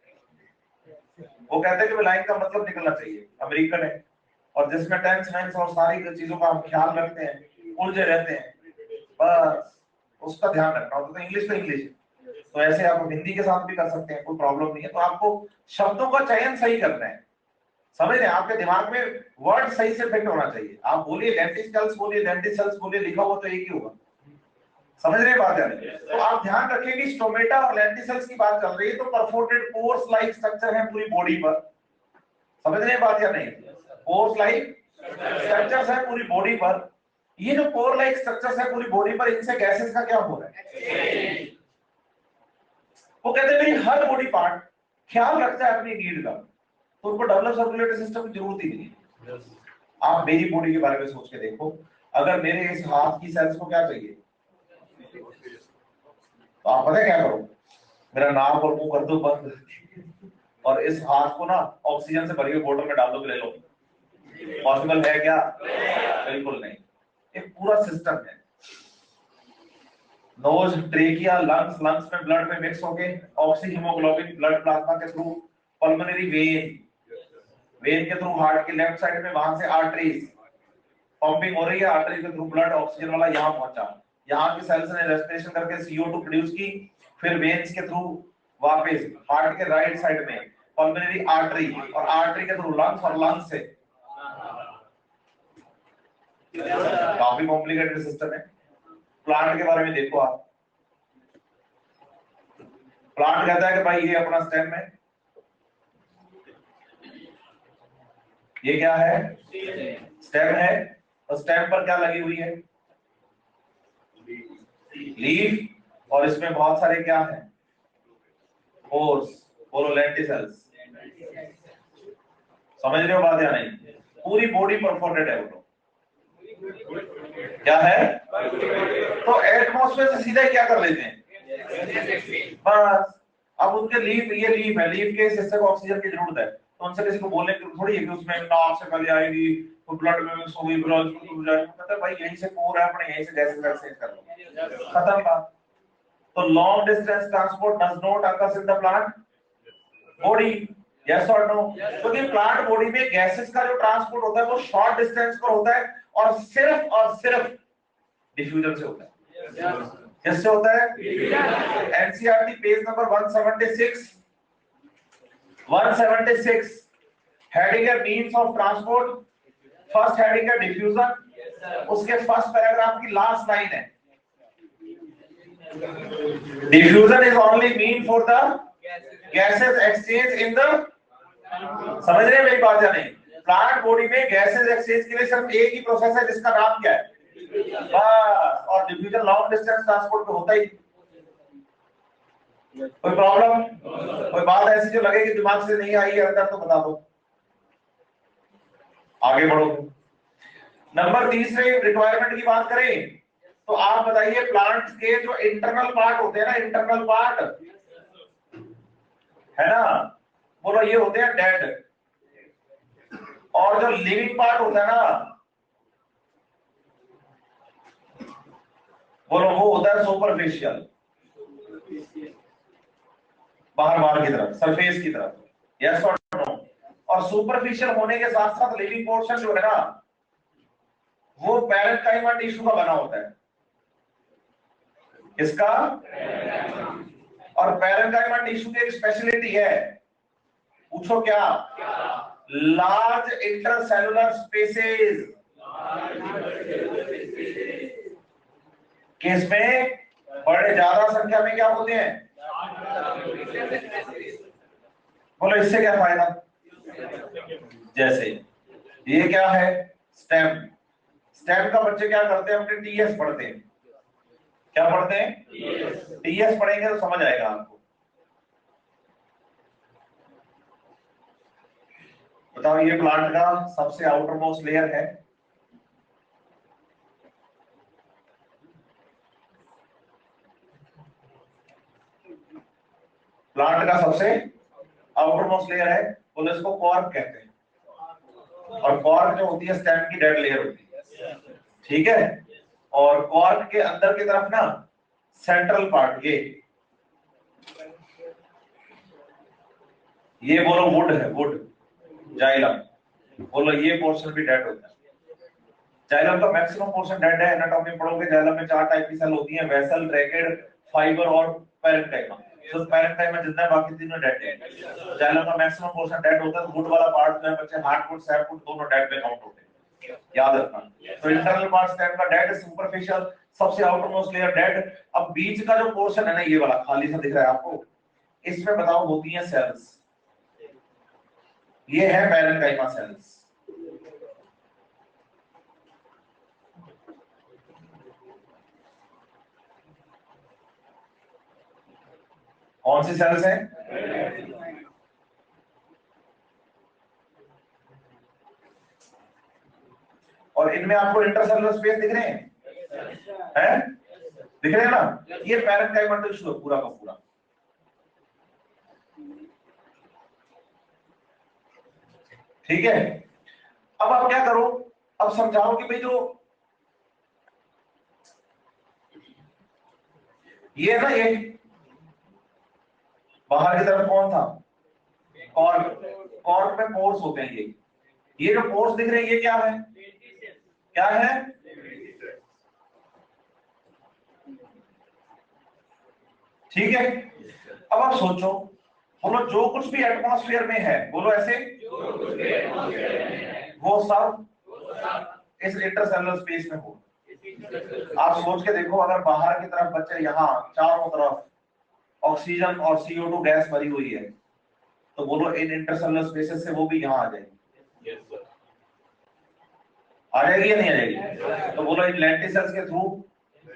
वो कहते हैं कि लाइन का मतलब निकलना चाहिए, अमेरिकन है, और जिसमें टेंस वेंस और सारी चीजों का हम ख्याल रखते हैं, उलझे रहते हैं, बस उसका ध्यान रखना होता है। तो इंग्लिश तो इंग्लिश है, तो ऐसे आप हिंदी के साथ भी कर सकते हैं, कोई प्रॉब्लम नहीं है। तो आपको शब्दों का चयन सही करना है, समझ रहे हैं? आपके दिमाग में वर्ड सही से फिट होना चाहिए। आप बोलिए लेंटिसेल्स, बोलिए लेंटिसेल्स, बोलिए, लिखा हुआ तो एक ही होगा। समझ रहे हैं बात है? तो आप ध्यान रखिए कि स्टोमेटा और लेंटिसेल्स की बात चल रही है, तो परफोर्टेड पोर्स लाइक स्ट्रक्चर है पूरी बॉडी पर। समझ रहे हैं बात या नहीं? पोर्स लाइक स्ट्रक्चर्स है पूरी बॉडी पर। ये जो पोर लाइक स्ट्रक्चर्स है पूरी बॉडी पर, इनसे गैसेस का क्या हो रहा है? वो कहते हैं मेरी हर बॉडी पार्ट ख्याल रखता है अपनी नीड का, तो उनको डेवलप सर्कुलेटरी सिस्टम की जरूरत ही नहीं है। आप मेरी बॉडी के बारे में सोच के देखो, अगर मेरे इस हाथ की सेल्स को क्या चाहिए, तो आप पता है क्या करो, मेरा नाक और मुंह कर दो बंद, और इस हाथ को ना ऑक्सीजन से भरी हुई बोतल में डाल दो, ले लो। पॉसिबल है क्या? बिल्कुल नहीं। एक पूरा सिस्टम है, नोज, ट्रेकिया, लंग्स, लंग्स में ब्लड में मिक्स होके ऑक्सी हीमोग्लोबिन ब्लड प्लाज्मा के थ्रू पल्मोनरी वेन, वेन के थ्रू हार्ट के लेफ्ट साइड में, वहां से आर्टरीज पंपिंग हो रही है, आर्टरी के थ्रू ब्लड ऑक्सीजन वाला यहाँ पहुंचा, यहाँ की सेल्स ने रेस्पिरेशन करके CO2 प्रोड्यूस की, फिर वेन्स के थ्रू वापस हार्ट के राइट साइड में पल्मोनरी आर्टरी, और आर्टरी के थ्रू लंग्स, और लंग्स से काफी कॉम्प्लिकेटेड सिस्टम है। प्लांट के बारे में देखो आप, प्लांट कहता है कि भाई ये अपना स्टेम है, ये क्या है? स्टेम है, और स्टेम पर क्या लगी हुई है? लीफ, और इसमें बहुत सारे क्या है? पोर्स, बोलो लेंटिसेल्स। समझ रहे हो बात या नहीं? पूरी बॉडी परफोर्टेड है वो, क्या है? तो एटमॉस्फेयर से सीधा क्या कर लेते हैं बस। अब उनके लीफ, ये लीफ है, लीफ के हिस्से को ऑक्सीजन की जरूरत है, तो उनसे किसी को बोलने की थोड़ी है कि उसमें नाक से पहले आएगी तो ब्लड में मिक्स होगी, ब्लड हो जाएगा, मतलब भाई यहीं से पोर है, अपने यहीं से गैसेस एक्सचेंज कर लो, खत्म बात। तो long distance transport does not occurs in the plant body, yes और नो? क्योंकि प्लांट बॉडी में गैसेस का जो ट्रांसपोर्ट होता है वो शॉर्ट डिस्टेंस पर होता है, और सिर्फ डिफ्यूजन से होता है। किससे होता है? एनसीईआरटी पेज नंबर 176 हेडिंग है means of transport, first heading है डिफ्यूजन, उसके फर्स्ट पैराग्राफ की लास्ट लाइन है diffusion is only mean for the gases exchange in the, समझ रहे हैं मेरी बात या नहीं? प्लांट बॉडी में गैसेस एक्सचेंज के लिए सिर्फ एक ही प्रोसेस है जिसका नाम क्या है? बस। और डिफ्यूजन लॉन्ग डिस्टेंस ट्रांसपोर्ट में होता ही कोई प्रॉब्लम, कोई बात ऐसी जो लगे कि दिमाग से नहीं आई है अंदर तो बता दो, आगे बढ़ो। नंबर तीसरे रिक्वायरमेंट की बात करें तो आप बताइए प्लांट के जो इंटरनल पार्ट होते हैं ना, इंटरनल पार्ट है ना, बोलो ये होते हैं डेड, और जो लिविंग पार्ट होता है ना बोलो वो होता है सुपरफिशियल, बाहर बाहर की तरफ, सरफेस की तरफ, यस और नो। और सुपरफिशियल होने के साथ साथ लिविंग पोर्शन जो है ना वो पैरेन्काइमा टिश्यू का बना होता है, इसका, और पैरेन्काइमा टिश्यू की एक स्पेशलिटी है, पूछो क्या, लार्ज इंटरसेलुलर स्पेसेस, किसमें बड़े ज्यादा संख्या में क्या होते हैं, बोलो इससे क्या फायदा, जैसे ये क्या है स्टेम, स्टेम का बच्चे क्या करते हैं अपने टीएस पढ़ते हैं, क्या पढ़ते हैं, टीएस पढ़ेंगे तो समझ आएगा आपको। बताओ ये प्लांट का सबसे आउटर मोस्ट लेयर है, प्लांट का सबसे आउटर मोस्ट लेयर है, बोलो इसको कॉर्क कहते हैं, और कॉर्क जो होती है स्टेम की डेड लेयर होती है, ठीक है। और कॉर्क के अंदर की तरफ ना सेंट्रल पार्ट ये बोलो वुड है, वुड जाइलम, बोलो ये पोर्शन भी डेड होता है, जाइलम का मैक्सिमम पोर्शन डेड है। एनाटॉमी पढ़ोगे जाइलम में 4 टाइप की सेल होती हैं, वेसल, रैकेट, फाइबर और पैरेन्काइमा, तो पैरेन्काइमा जितना है बाकी तीनों डेड है, जाइलम का मैक्सिमम पोर्शन डेड होता है। वुड वाला पार्ट जो है बच्चे हार्डवुड सैपवुड दोनों डेड में काउंट होते हैं, याद रखना। तो इंटरनल पार्ट स्टेम का डेड, सुपरफिशियल सबसे आउटर मोस्ट लेयर डेड। अब बीच का जो पोर्शन है ना ये वाला खाली सा दिख रहा है आपको, इसमें बताओ होती है सेल्स, ये है पैरेन्काइमा सेल्स, कौन सी सेल्स हैं, और इनमें आपको इंटरसेलुलर स्पेस दिख रहे हैं, दिख रहे हैं ना, ये पैरेन्काइमा टिश्यू है पूरा का पूरा, ठीक है। अब आप क्या करो, अब समझाओ कि भाई जो ये ना ये बाहर की तरफ कौन था, कॉर्क, कॉर्क में पोर्स होते हैं, ये जो पोर्स दिख रहे हैं ये क्या है, क्या है, ठीक है। अब आप सोचो, बोलो जो कुछ भी एटमॉस्फेयर में है, बोलो ऐसे, वो सब इस इंटरसेलुलर स्पेस में हो। आप सोच के देखो अगर बाहर की तरफ बच्चे यहाँ चारों तरफ ऑक्सीजन और CO2 गैस भरी हुई है तो बोलो इन इंटरसेलुलर स्पेसेस से वो भी यहाँ आ जाएगी, आ जाएगी या नहीं आ जाएगी, तो बोलो इन लेंटिसेल्स के थ्रू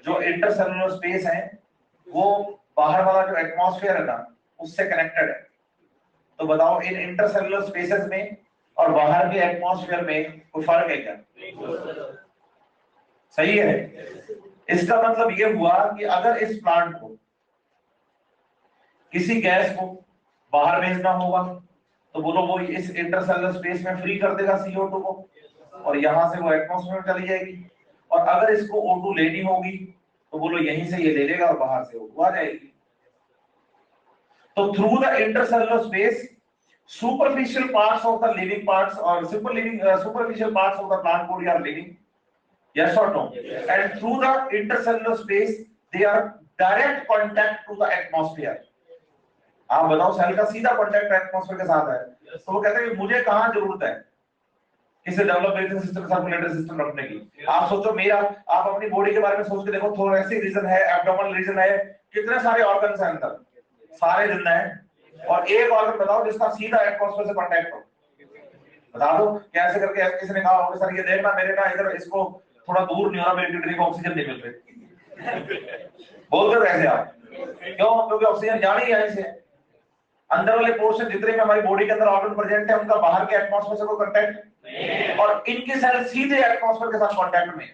जो इंटरसेलुलर स्पेस है वो बाहर वाला जो एटमॉस्फेयर है ना उससे कनेक्टेड है, तो बताओ इन इंटरसेलुलर स्पेसेस में और बाहर के एटमॉस्फेयर में कोई फर्क है क्या, सही है। इसका मतलब ये हुआ कि अगर इस प्लांट को किसी गैस को बाहर भेजना होगा तो बोलो वो इस इंटरसेलुलर स्पेस में फ्री कर देगा CO2 को और यहां से वो एटमॉस्फेयर में चली जाएगी, और अगर इसको O2 लेनी होगी तो बोलो यहीं से ये ले लेगा और बाहर से O2 आ जाएगी। तो through the intercellular space superficial parts of the living parts or superficial parts of the plant body are living, yes or no, and through the intercellular space they are direct contact to the atmosphere। आप बताओ cell का सीधा contact atmosphere के साथ है, तो वो कहते हैं कि मुझे कहां जरूरत है किसी develop breathing system circulatory system रखने की। आप सोचो मेरा, आप अपनी बॉडी के बारे में सोच के देखो, थोरेसिक रीजन है, एब्डोमिनल रीजन है, कितने सारे ऑर्गन्स हैं अंदर, सारे जिंदा हैं, और एक ऑर्गन बताओ जिसका सीधा एटमॉस्फेयर से कांटेक्ट हो, बता दो कैसे करके। किसी ने कहा होगा सर ये देखना मेरे ना इधर इसको थोड़ा दूर नहीं हो रहा, मेरी किडनी को ऑक्सीजन नहीं मिल रही, बोल दो कैसे आप, क्यों? क्योंकि ऑक्सीजन जा रही है यहीं से। अंदर वाले पोर्शन जितने में हमारी बॉडी के अंदर ऑर्गन प्रेजेंट है, उनका बाहर के एटमॉस्फेयर से कोई कांटेक्ट, और इनकी सेल सीधे एटमॉस्फेयर के साथ कांटेक्ट में।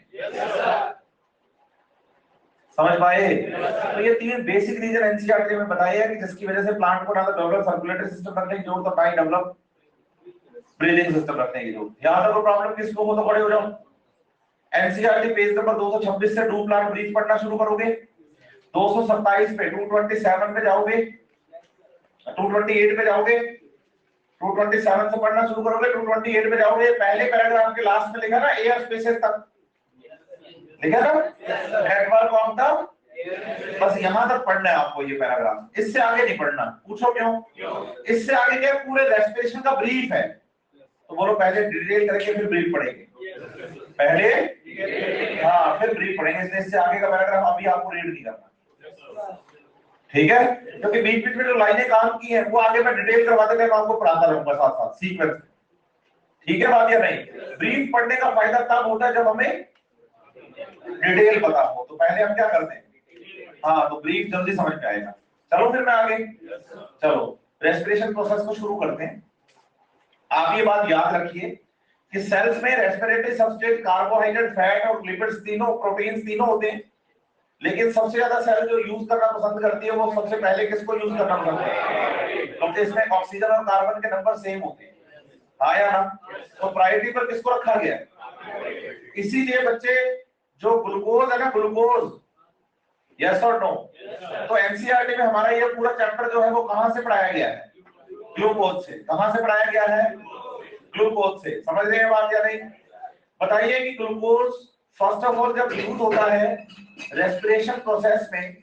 समझ पाए? तो ये तीन बेसिक रीजन एनसीईआरटी में बताए हैं कि जिसकी वजह से प्लांट को ना तो डेवलप सर्कुलेटरी सिस्टम रखने की जरूरत है, ना ही डेवलप ब्रीदिंग सिस्टम रखने की जरूरत। यहां तक कोई प्रॉब्लम किसको हो तो खड़े हो जाओ। एनसीईआरटी पेज नंबर 226 से डू प्लांट ब्रीथ पढ़ना शुरू करोगे, 227 पे 227 पे जाओगे, 228 पे जाओगे, 227 से पढ़ना शुरू करोगे, 228 पे जाओगे। पहले पैराग्राफ के लास्ट में लिखा ना एयर स्पेसेस तक, लिखा ना नेटवर्क ऑफ द, बस यहां तक पढ़ना है आपको ये पैराग्राफ, इससे आगे नहीं पढ़ना। पूछो क्यों? इससे आगे क्या पूरे रेस्पिरेशन का ब्रीफ है, तो बोलो पहले डिटेल करके फिर ब्रीफ पढ़ेंगे, पहले हाँ फिर ब्रीफ पढ़ेंगे, इससे आगे का पैराग्राफ अभी आपको रीड नहीं करना, ठीक है? क्योंकि बीच बीच में जो लाइनें काम की है वो आगे मैं डिटेल करवाते मैं आपको पढ़ाता रहूंगा साथ साथ सीक्वेंस, ठीक है बात या नहीं? ब्रीफ पढ़ने का फायदा तब होता है जब हमें डिटेल पता हो, तो पहले हम क्या करते हैं, हाँ तो ब्रीफ जल्दी समझ में आएगा। चलो फिर मैं आगे, चलो रेस्पिरेशन प्रोसेस को शुरू करते हैं। आप ये बात याद रखिए कि सेल्स में रेस्पिरेटरी सबस्ट्रेट, कार्बोहाइड्रेट, फैट और लिपिड्स तीनों, प्रोटीन्स तीनों होते हैं, लेकिन सबसे ज्यादा सेल जो यूज करना पसंद करती है वो सबसे पहले किसको यूज करना पसंद करती है? क्योंकि इसमें ऑक्सीजन और कार्बन के नंबर सेम होते हैं, हाँ या ना? तो प्रायोरिटी पर किसको रखा गया है? इसीलिए बच्चे जो ग्लूकोज है ना, ग्लूकोज, यस और नो? तो एनसीईआरटी में हमारा ये पूरा चैप्टर जो है वो कहां से पढ़ाया गया है? ग्लूकोज से। कहां से पढ़ाया गया है? ग्लूकोज से। समझ रहे हैं बात या नहीं? बताइए कि ग्लूकोज फर्स्ट ऑफ ऑल जब यूज होता है रेस्पिरेशन प्रोसेस में,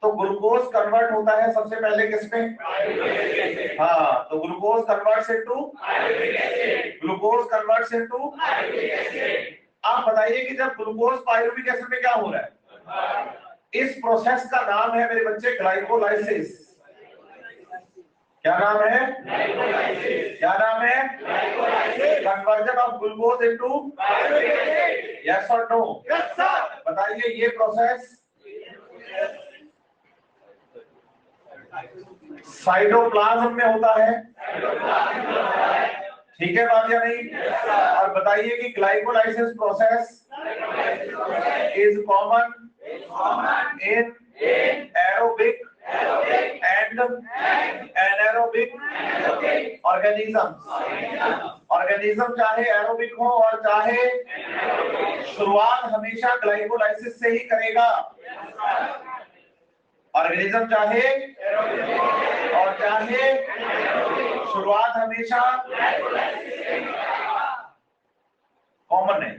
तो ग्लूकोज कन्वर्ट होता है सबसे पहले किसमें? हाँ, तो glucose converts into, glucose converts into. आप बताइए कि जब ग्लूकोज पायरुविक एसिड में क्या हो रहा है? इस प्रोसेस का नाम है मेरे बच्चे ग्लाइकोलाइसिस। क्या नाम है? क्या नाम है? Conversion of glucose into, yes और नो? Yes sir. बताइए ये प्रोसेस साइटोप्लाज्म में होता है, ठीक है बात या नहीं? और बताइए कि glycolysis process is common in aerobic and anaerobic organism. Organism चाहे एरोबिक हो और चाहे, शुरुआत हमेशा ग्लाइकोलाइसिस से ही करेगा। ऑर्गेनिज्म चाहे और चाहे, शुरुआत हमेशा कॉमन है,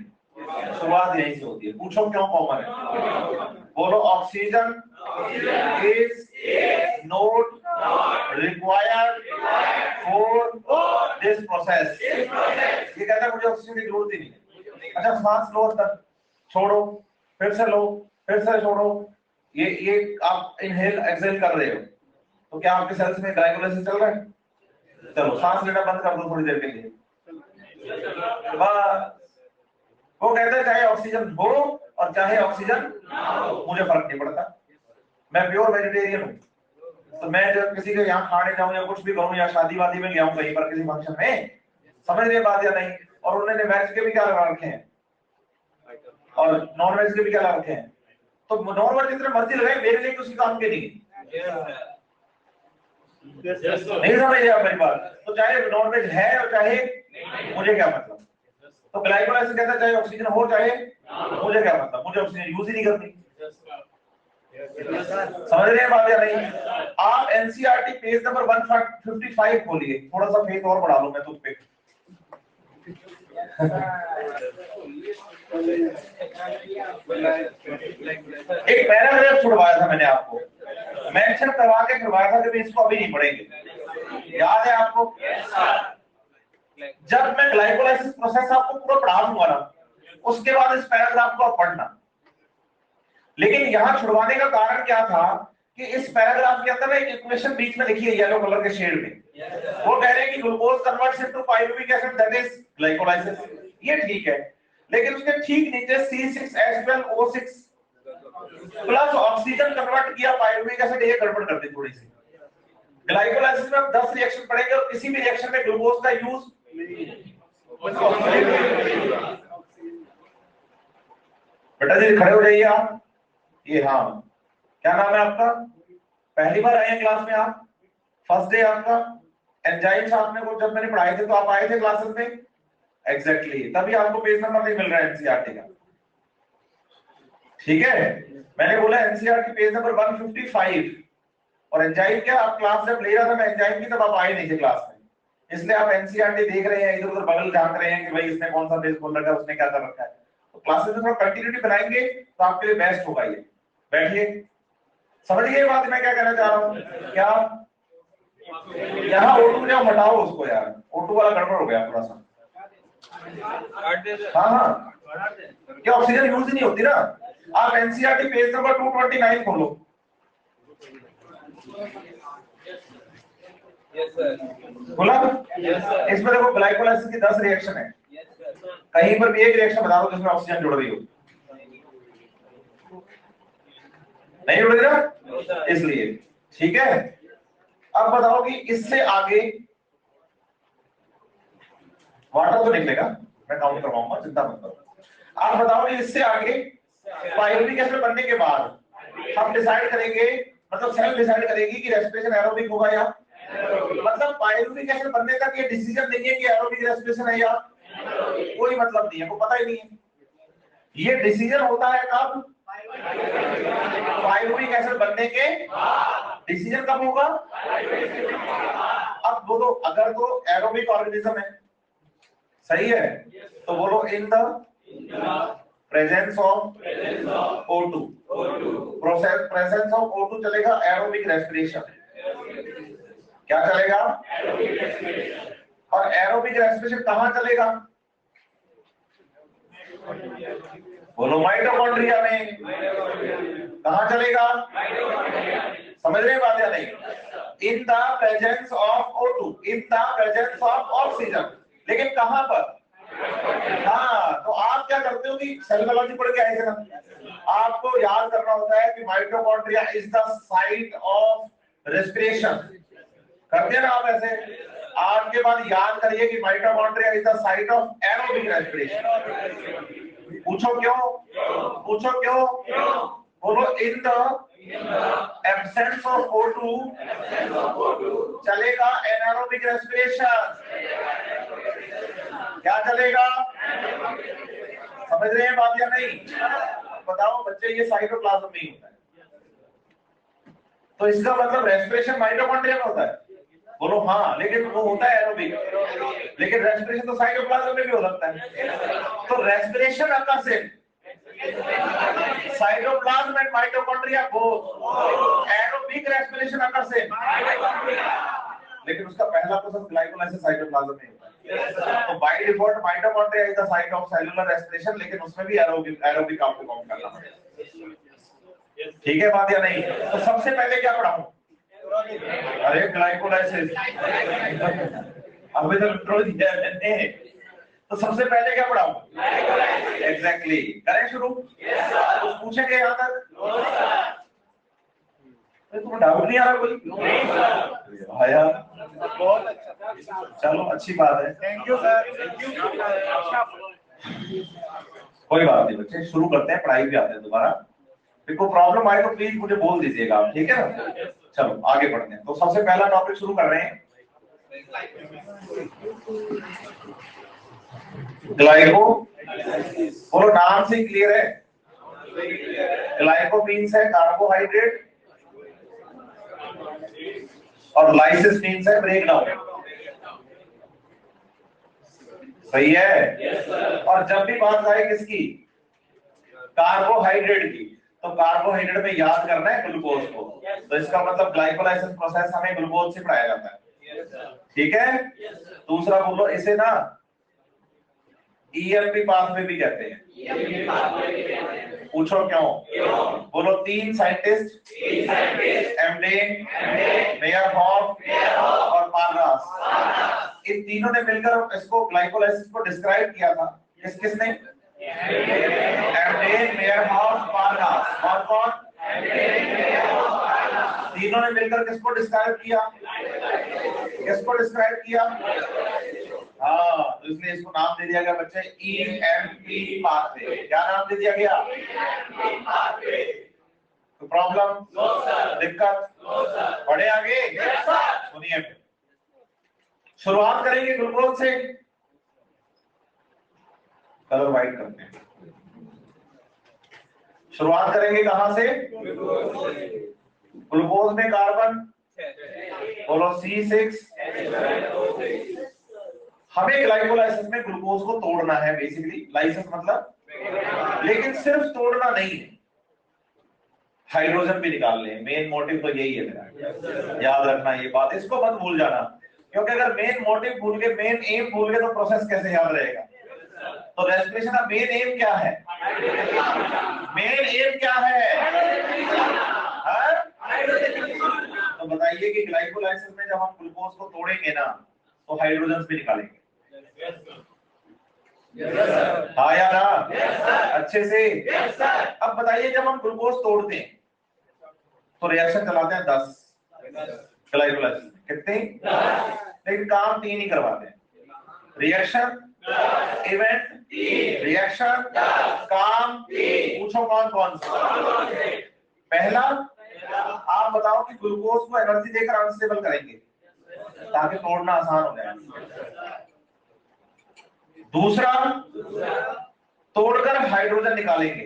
शुरुआत यहीं से होती है। पूछो क्यों कॉमन है? बोलो oxygen is not required for this process. ये कहता है मुझे ऑक्सीजन की जरूरत ही नहीं। अच्छा सांस लो तक, छोड़ो, फिर से लो, फिर से छोड़ो, ये आप इनहेल एक्सहेल कर रहे हो, तो क्या आपके सेल्स में ग्लाइकोलाइसिस चल रहा है? चलो सांस लेना बंद कर दो थोड़ी देर के लिए, बस। वो कहता है चाहे ऑक्सीजन हो और चाहे ऑक्सीजन ना हो, मुझे फर्क नहीं पड़ता, मैं प्योर वेजिटेरियन हूँ। तो मैं जब किसी के यहाँ खाने जाऊं या कुछ भी करूं या शादी वादी में गया हूं कहीं पर किसी फंक्शन में, समझ रहे बात या नहीं? और उन्होंने वेज के भी क्या लगा रखे हैं और नॉन वेज के भी क्या लगा रखे हैं, तो नॉन वेज जितने मर्जी लगाए मेरे लिए किसी काम के नहीं। नहीं समझ आप मेरी बात? तो चाहे नॉन वेज है और चाहे, मुझे क्या मतलब? तो ग्लाइकोलाइसिस कहता है चाहे ऑक्सीजन हो चाहे, मुझे क्या मतलब, मुझे ऑक्सीजन यूज ही नहीं करनी। समझ रहे हैं बात या नहीं? आप एनसीईआरटी पेज नंबर 155 खोलिए, थोड़ा सा फेस और बढ़ा लो मैं तुझ पे। एक पैराग्राफ छुड़वाया था मैंने आपको, मेंशन करवा के छुड़वाया था कि इसको अभी नहीं पढ़ेंगे, याद है आपको? जब मैं ग्लाइकोलाइसिस प्रोसेस आपको पूरा पढ़ा दूंगा ना, उसके बाद इस पैराग्राफ को आप पढ़ना। लेकिन यहां छुड़वाने का कारण क्या था कि इस पैराग्राफ के अंदर एक इक्वेशन बीच में लिखी है येलो कलर के शेड में, वो कह रहे हैं कि glucose converts into pyruvic acid that is glycolysis. ये ठीक है, लेकिन उसके ठीक नीचे C6H12O6 प्लस ऑक्सीजन कन्वर्ट किया पायरुविक एसिड, ये गड़बड़ कर दी थोड़ी सी। ग्लाइकोलाइसिस में अब 10 रिएक्शन पड़ेंगे और किसी भी रिएक्शन में ग्लूकोज का यूज बेटा जी खड़े हो जाइए आप। ये हाँ, क्या नाम है आपका? पहली बार आए हैं क्लास में आप? फर्स्ट डे आपका? एंजाइम्स आपने को जब मैंने पढ़ाए थे तो आप आए थे क्लासेस में? एग्जैक्टली, तभी आपको पेज नंबर नहीं मिल रहा है एनसीईआरटी का। ठीक है, मैंने बोला एनसीईआरटी पेज नंबर 155 और एंजाइम क्या आप क्लास जब ले रहा था मैं एंजाइम की तब आप आए नहीं थे क्लास में, इसलिए आप एनसीईआरटी देख रहे हैं, इधर उधर बगल झांक रहे हैं कि भाई इसने कौन सा पेज खोल रखा है, उसने क्या कर रखा है। तो क्लासेस में थोड़ा कंटिन्यूटी बनाएंगे तो आपके लिए बेस्ट होगा ये। बैठिए, समझिए बात मैं क्या कहना चाह रहा हूँ। क्या यहाँ O2 जाओ, हटाओ उसको यार, O2 वाला गड़बड़ हो गया थोड़ा सा। हाँ हाँ, क्या ऑक्सीजन यूज ही नहीं होती ना। आप एनसीईआरटी पेज नंबर 229 खोलो। बोला इसमें देखो ग्लाइकोलाइसिस की 10 रिएक्शन है, कहीं पर भी एक रिएक्शन बता दो जिसमें ऑक्सीजन जुड़ रही हो। नहीं जुड़ रही ना, इसलिए। ठीक है, अब बताओ कि इससे आगे वाटर तो निकलेगा, मैं काउंट करवाऊंगा, चिंता मत करो। आप बताओ कि इससे आगे पायरुविक एसिड बनने के बाद हम डिसाइड करेंगे, मतलब सेल डिसाइड करेगी कि रेस्पिरेशन एरोबिक होगा या, मतलब पायरुविक एसिड बनने तक ये डिसीजन नहीं है कि एरोबिक रेस्पिरेशन है या, कोई मतलब नहीं है, वो पता ही नहीं है। ये डिसीजन होता है कब? पायरुविक एसिड बनने के डिसीजन कब होगा? अब बोलो, अगर तो एरोबिक ऑर्गेनिज्म है, सही है, तो बोलो in the presence of O2, presence of O2 चलेगा एरोबिक रेस्पिरेशन। क्या चलेगा? और एरोबिक रेस्पिरेशन कहां चलेगा? बोलो माइटोकॉन्ड्रिया में। कहां चलेगा? समझ रहे बात या नहीं? In the presence of O2, in the presence of oxygen, लेकिन कहां पर? हाँ, तो आप क्या करते हो कि सेल बायोलॉजी पढ़ के आए थे ना, आपको याद करना होता है कि mitochondria is the site of respiration. करते हैं ना आप ऐसे। आज के बाद याद करिए कि mitochondria is the site of aerobic respiration. पूछो क्यों? पूछो क्यों? बोलो in the absence of O2 चलेगा एनारोबिक रेस्पिरेशन। क्या चलेगा? समझ रहे हैं बात या नहीं? बताओ बच्चे, ये साइटोप्लाज्म में ही होता है, तो इसका मतलब रेस्पिरेशन माइटोकॉन्ड्रिया में होता है। बोलो हाँ, लेकिन वो होता है एरोबिक, लेकिन रेस्पिरेशन तो साइटोप्लाज्म में भी हो सकता है। तो respiration occurs in cytoplasm and mitochondria both, aerobic respiration occurs in, लेकिन उसका पहला प्रोसेस ग्लाइकोलाइसिस साइटोप्लाज्म में होता है। तो by default mitochondria is the site of cellular respiration, लेकिन उसमें भी एरोबिक आपको काउंट करना पड़ेगा। ठीक है बात या नहीं? तो सबसे पहले क्या पढ़ाऊं? अरे ग्लाइकोलाइसिस अभी तो इंट्रो दिया है मैंने, तो सबसे पहले क्या पढ़ाऊं? एग्जैक्टली, करें शुरू? कुछ पूछेंगे यहाँ तक? तुम्हें डाउट नहीं आ रहा कोई? आया, बहुत अच्छा, चलो अच्छी बात है, थैंक यू सर। कोई बात नहीं बच्चे, शुरू करते हैं, पढ़ाई भी आते हैं दोबारा। कोई प्रॉब्लम आए तो प्लीज मुझे बोल दीजिएगा आप, ठीक है ना? चलो आगे बढ़ते हैं। तो सबसे पहला टॉपिक शुरू कर रहे हैं, ग्लाइको। बोलो नाम से क्लियर है, ग्लाइको मीन्स है कार्बोहाइड्रेट और लाइसिस मीन्स है ब्रेक डाउन। सही है? और जब भी बात आए किसकी? कार्बोहाइड्रेट की, तो कार्बोहाइड्रेट में याद करना है ग्लूकोज को, तो इसका मतलब ग्लाइकोलाइसिस प्रोसेस हमें ग्लूकोज से पढ़ाया जाता है। ठीक है? दूसरा बोलो, इसे ना EMP पाथवे भी कहते हैं। पूछो क्यों? बोलो तीन साइंटिस्ट, एमडे, मेयरहॉफ और पारगास, इन तीनों ने मिलकर इसको ग्लाइकोलाइसिस को डिस्क्राइब किया था। किसने? एम्डेन, मेयरहॉफ, पारगास। कौन कौन? तीनों ने मिलकर किसको डिस्क्राइब किया? किसको डिस्क्राइब किया? हाँ, तो इसलिए इसको नाम दे दिया गया बच्चे EMP पाथवे। क्या नाम दे दिया गया? तो प्रॉब्लम? दिक्कत? बढ़े आगे? सुनिए, शुरुआत करेंगे ग्लूकोज से। कलर वाइट करते हैं। शुरुआत करेंगे कहां से? ग्लूकोज में कार्बन बोलो C6। हमें ग्लाइकोलाइसिस में ग्लूकोज को तोड़ना है, बेसिकली लाइसिस मतलब, लेकिन सिर्फ तोड़ना नहीं है, हाइड्रोजन भी निकाल लें। मेन मोटिव तो यही है मेरा, याद रखना ये बात, इसको मत भूल जाना, क्योंकि अगर मेन मोटिव भूल गए, मेन एम भूल गए तो प्रोसेस कैसे याद रहेगा? तो रेस्पिरेशन का मेन एम क्या है? मेन एम क्या है? तो बताइए कि ग्लाइकोलाइसिस में जब हम ग्लूकोज को तोड़ेंगे ना, तो हाइड्रोजन भी निकालेंगे। हाँ या ना? अच्छे से। अब बताइए, जब हम ग्लूकोज तोड़ते हैं तो रिएक्शन चलाते हैं 10 ग्लाइकोलाइसिस, कितने? लेकिन काम 3 ही करवाते हैं। रिएक्शन, इवेंट, रिएक्शन, काम। पूछो कौन कौन सा? पहला, आप बताओ कि ग्लूकोज को एनर्जी देकर अनस्टेबल करेंगे ताकि तोड़ना आसान हो जाए। दूसरा, तोड़कर हाइड्रोजन निकालेंगे।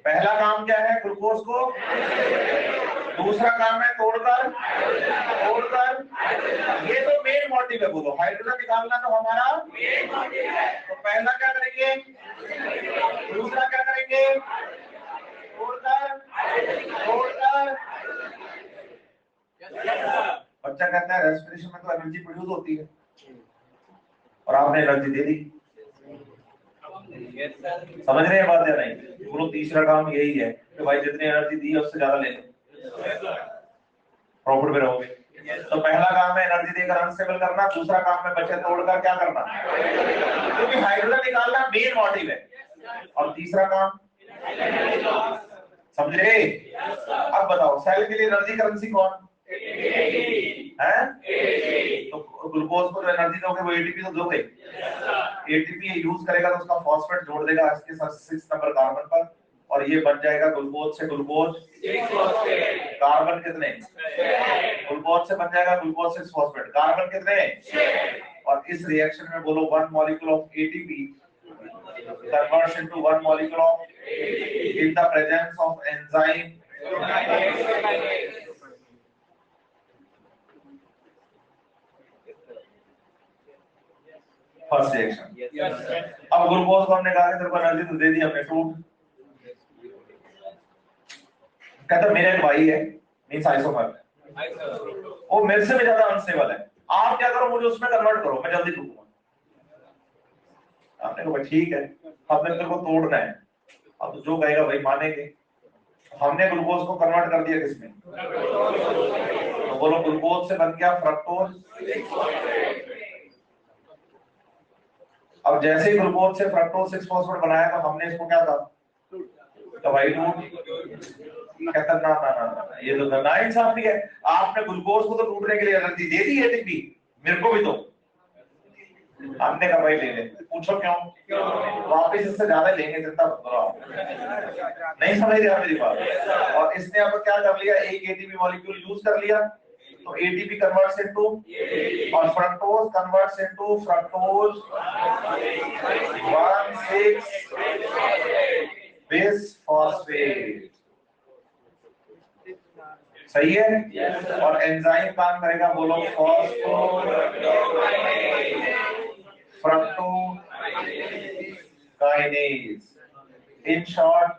पहला काम क्या है? ग्लूकोज को। दूसरा काम है तोड़कर। ये तो मेन मोटिव है, बोलो हाइड्रोजन निकालना तो हमारा मेन मोटिव है। तो पहला क्या करेंगे, दूसरा क्या करेंगे? तोड़कर। बच्चा कहता है रेस्पिरेशन में तो एनर्जी प्रोड्यूस होती है और आपने एनर्जी दे दी। समझ रहे हैं बात या नहीं? बोलो तीसरा काम यही है कि भाई जितनी एनर्जी दी है उससे ज्यादा ले लो, प्रॉफिट में रहोगे। तो पहला काम है एनर्जी देकर अनस्टेबल करना, दूसरा काम है बच्चे तोड़कर क्या करना, क्योंकि हाइड्रोजन निकालना मेन मोटिव है, और तीसरा काम समझ रहे? अब बताओ सेल के लिए एनर्जी करेंसी कौन है? तो ग्लूकोज को जो एनर्जी दोगे वो एटीपी तो दोगे। एटीपी यूज करेगा तो उसका फॉस्फेट जोड़ देगा इसके साथ 6 नंबर कार्बन पर, और ये बन जाएगा ग्लूकोज से ग्लूकोज 6 फॉस्फेट। कार्बन कितने? ग्लूकोज से बन जाएगा ग्लूकोज 6 फॉस्फेट। कार्बन कितने? 6। और इस रिएक्शन में बोलो 1 molecule of ATP converts into 1 molecule of in the presence of enzyme first reaction. अब ग्लूकोज को हमने कहा कि तेरे को एनर्जी तो दे दी हमने, टूट। कहता मेरा एक भाई है, मींस आइसोमर, वो मेरे से भी ज्यादा अनस्टेबल है, आप क्या करो मुझे उसमें कन्वर्ट करो, मैं जल्दी टूटूंगा। आपने कहा ठीक है, हमने तेरे को तोड़ना है, अब तो जो कहेगा भाई मानेंगे। हमने ग्लूकोज को कन्वर्ट कर दिया किसमें? तो बोलो ग्लूकोज से बन गया फ्रक्टोज। अब जैसे ही ग्लूकोज से फ्रक्टोज 6 फॉस्फेट बनाया तो हमने इसको क्या कहा? तो भाई कहता ना ना ना ना, ये तो नाइंसाफी है, आपने ग्लूकोज को तो टूटने के लिए एनर्जी दे दी एटीपी, मेरे को भी दो। हमने कहा भाई ले ले। पूछो क्यों? वापिस इससे ज्यादा लेंगे जितना नहीं समझ रहे मेरी बात। और इसने अब क्या कर लिया, एक एटीपी मॉलिक्यूल यूज कर लिया, तो एटीपी कन्वर्ट्स इनटू, और fructose converts into fructose 1,6 bis phosphate. सही है? और एंजाइम काम करेगा, बोलो fructokinase, in short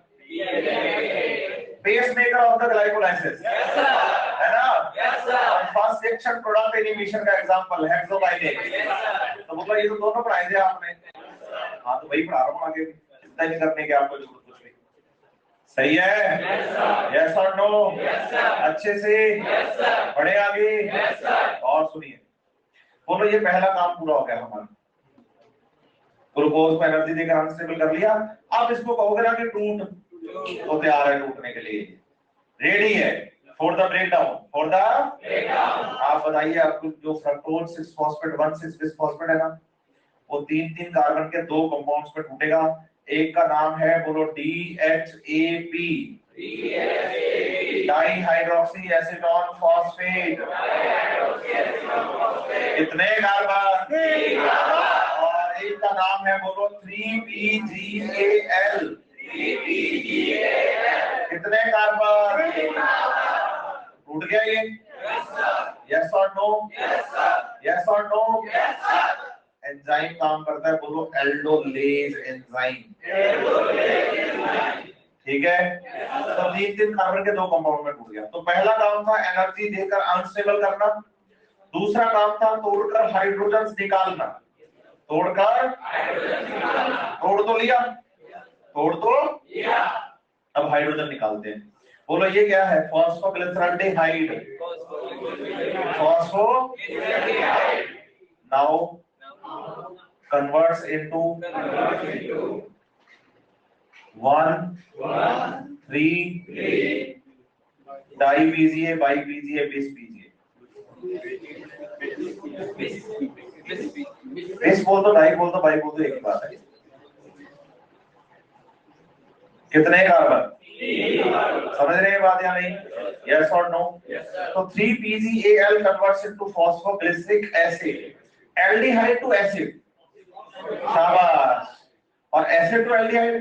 pacemaker of the glycolysis, है ना? फर्स्ट सेक्शन प्रोडक्ट इनिबिशन का एग्जांपल हेक्सोकाइनेज। तो मतलब ये तो दोनों पढ़ाए थे आपने। हाँ तो वही पढ़ा रहा हूँ आगे, चिंता नहीं करने की आपको जरूरत कुछ भी। सही है? यस और नो? अच्छे से बढ़े आगे। और सुनिए, बोलो ये पहला काम पूरा हो गया हमारा। ग्लूकोज को एनर्जी देकर अनस्टेबल कर लिया। अब इसको कहोगे ना कि टूट, तो तैयार है टूटने के लिए, रेडी है for the breakdown, for the breakdown. आप बताइए, आपको जो फ्रक्टोज 6 फॉस्फेट 1 6 बिस फॉस्फेट है ना, वो 3 कार्बन के 2 कंपाउंड्स में टूटेगा। एक का नाम है, बोलो DHAP, di hydroxy acetone phosphate. कितने कार्बन? 3 कार्बन। और एक का नाम है, बोलो 3PGAL, कितने कार्बन? टूट गया ये? यस और नो? यस और नो? एंजाइम काम करता है, बोलो एल्डोलेज एंजाइम, ठीक है। तो 3 कार्बन के 2 कंपाउंड में टूट गया। तो पहला काम था एनर्जी देकर अनस्टेबल करना, दूसरा काम था तोड़कर हाइड्रोजन निकालना। तोड़कर तोड़ तो लिया, तोड़ तो लिया, अब हाइड्रोजन निकालते हैं। बोलो ये क्या है? Phosphoglyceraldehyde, phosphoglyceraldehyde now converts into 1,3 डाई-PGA बाई-PGA bis-PGA। बिस बोल दो, डाई बोल दो, बाई बोल दो, एक ही बात है। कितने कार्बन? 3 कार्बन। समझ रहे हैं बात या नहीं? यस और नो? तो 3PGAL converts into phosphoglyceric acid, aldehyde to acid, शाबाश। और एसिड टू एल्डिहाइड,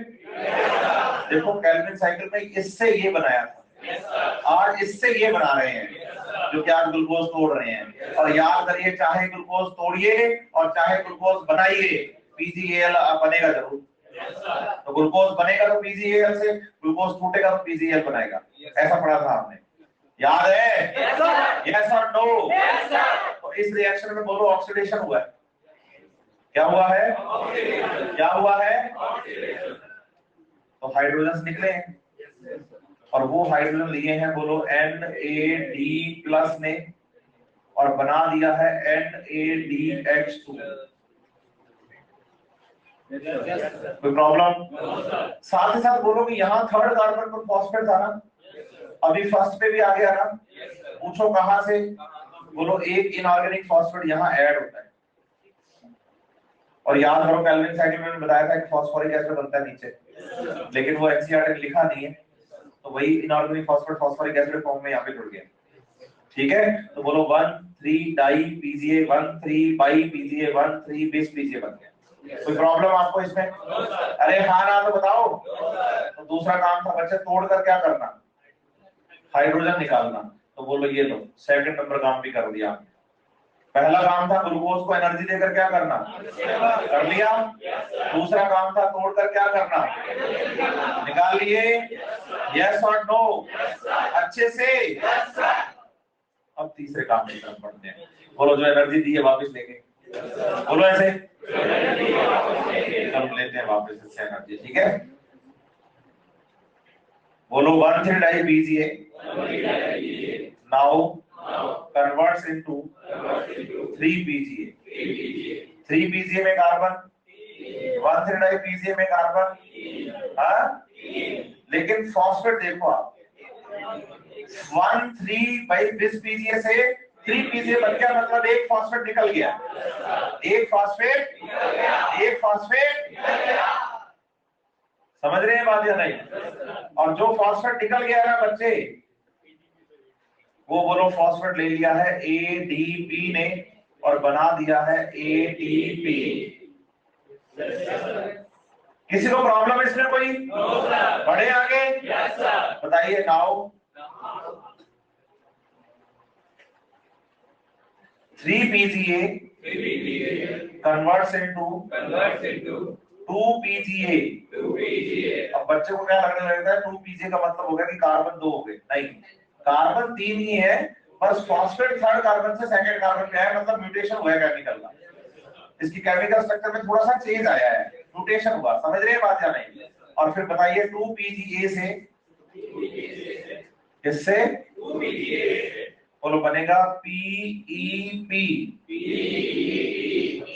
देखो केल्विन साइकिल में इससे ये बनाया था और इससे ये बना रहे हैं, जो कि आप ग्लूकोज तोड़ रहे हैं। और याद करिए, चाहे ग्लूकोज तोड़िए और चाहे ग्लूकोज बनाइए, PGAL बनेगा जरूर। तो ग्लूकोज बनेगा तो PGAL से, ग्लूकोज टूटेगा तो PGAL बनाएगा। ऐसा पढ़ा था आपने, याद है? यस और नो? तो इस रिएक्शन में बोलो ऑक्सीडेशन हुआ है। क्या हुआ है? क्या हुआ है? तो हाइड्रोजन निकले हैं और वो हाइड्रोजन लिए हैं, बोलो NAD+ ने, और बना दिया है NADH2। कोई प्रॉब्लम? साथ ही साथ बोलो कि यहाँ 3rd कार्बन पर फॉस्फेट था ना, अभी फर्स्ट पे भी आ गया ना। पूछो कहां से? बोलो एक इनऑर्गेनिक फॉस्फेट यहाँ ऐड होता है। और याद करो केल्विन साइकिल में बताया था कि फास्फोरिक एसिड बनता है नीचे, लेकिन वो एनसीईआरटी में लिखा नहीं है, तो वही inorganic phosphate phosphoric acid form में यहाँ पे जुड़ गया, ठीक है। तो बोलो 1,3 डाई PGA 1,3 बाई PGA 1,3 बिस PGA बन गया। कोई प्रॉब्लम आपको इसमें? अरे हाँ ना तो बताओ। तो दूसरा काम था बच्चे, तोड़कर क्या करना? हाइड्रोजन निकालना। तो बोलो ये लो, सेकंड नंबर काम भी कर दिया। पहला काम था ग्लूकोज को एनर्जी देकर क्या करना, कर लिया। दूसरा काम था तोड़कर क्या करना, निकाल लिए। यस और नो? अच्छे से। अब तीसरे काम की तरफ बढ़ते हैं। बोलो जो एनर्जी दी है वापस लेंगे, बोलो ऐसे, हम लेते हैं वापस इससे एनर्जी, ठीक है। बोलो 1,3 di PGA now converts into 3PGA। 3PGA में कार्बन, 1,3 डाई PGA में कार्बन, हाँ। लेकिन फॉस्फेट देखो आप, 1,3 बाई बिस PGA से 3PGA बन गया, मतलब एक फॉस्फेट निकल गया, एक फॉस्फेट, एक फॉस्फेट। समझ रहे हैं बात या नहीं? और जो फॉस्फेट निकल गया ना बच्चे, वो बोलो फॉस्फेट ले लिया है ADP ने और बना दिया है ATP। किसी को प्रॉब्लम है इसमें कोई? बढ़े आगे? बताइए now 3PGA converts into 2PGA। अब बच्चे को क्या लगने लगता है 2PGA का मतलब हो गया कि कार्बन 2 हो गए, नहीं, कार्बन 3 ही है, बस फॉस्फेट 3rd कार्बन से 2nd कार्बन पे है, मतलब म्यूटेशन हुआ है केमिकल का, इसकी केमिकल स्ट्रक्चर में थोड़ा सा चेंज आया है, म्यूटेशन हुआ। समझ रहे हैं बात या नहीं? और फिर बताइए 2PGA से किससे? बोलो बनेगा PEP,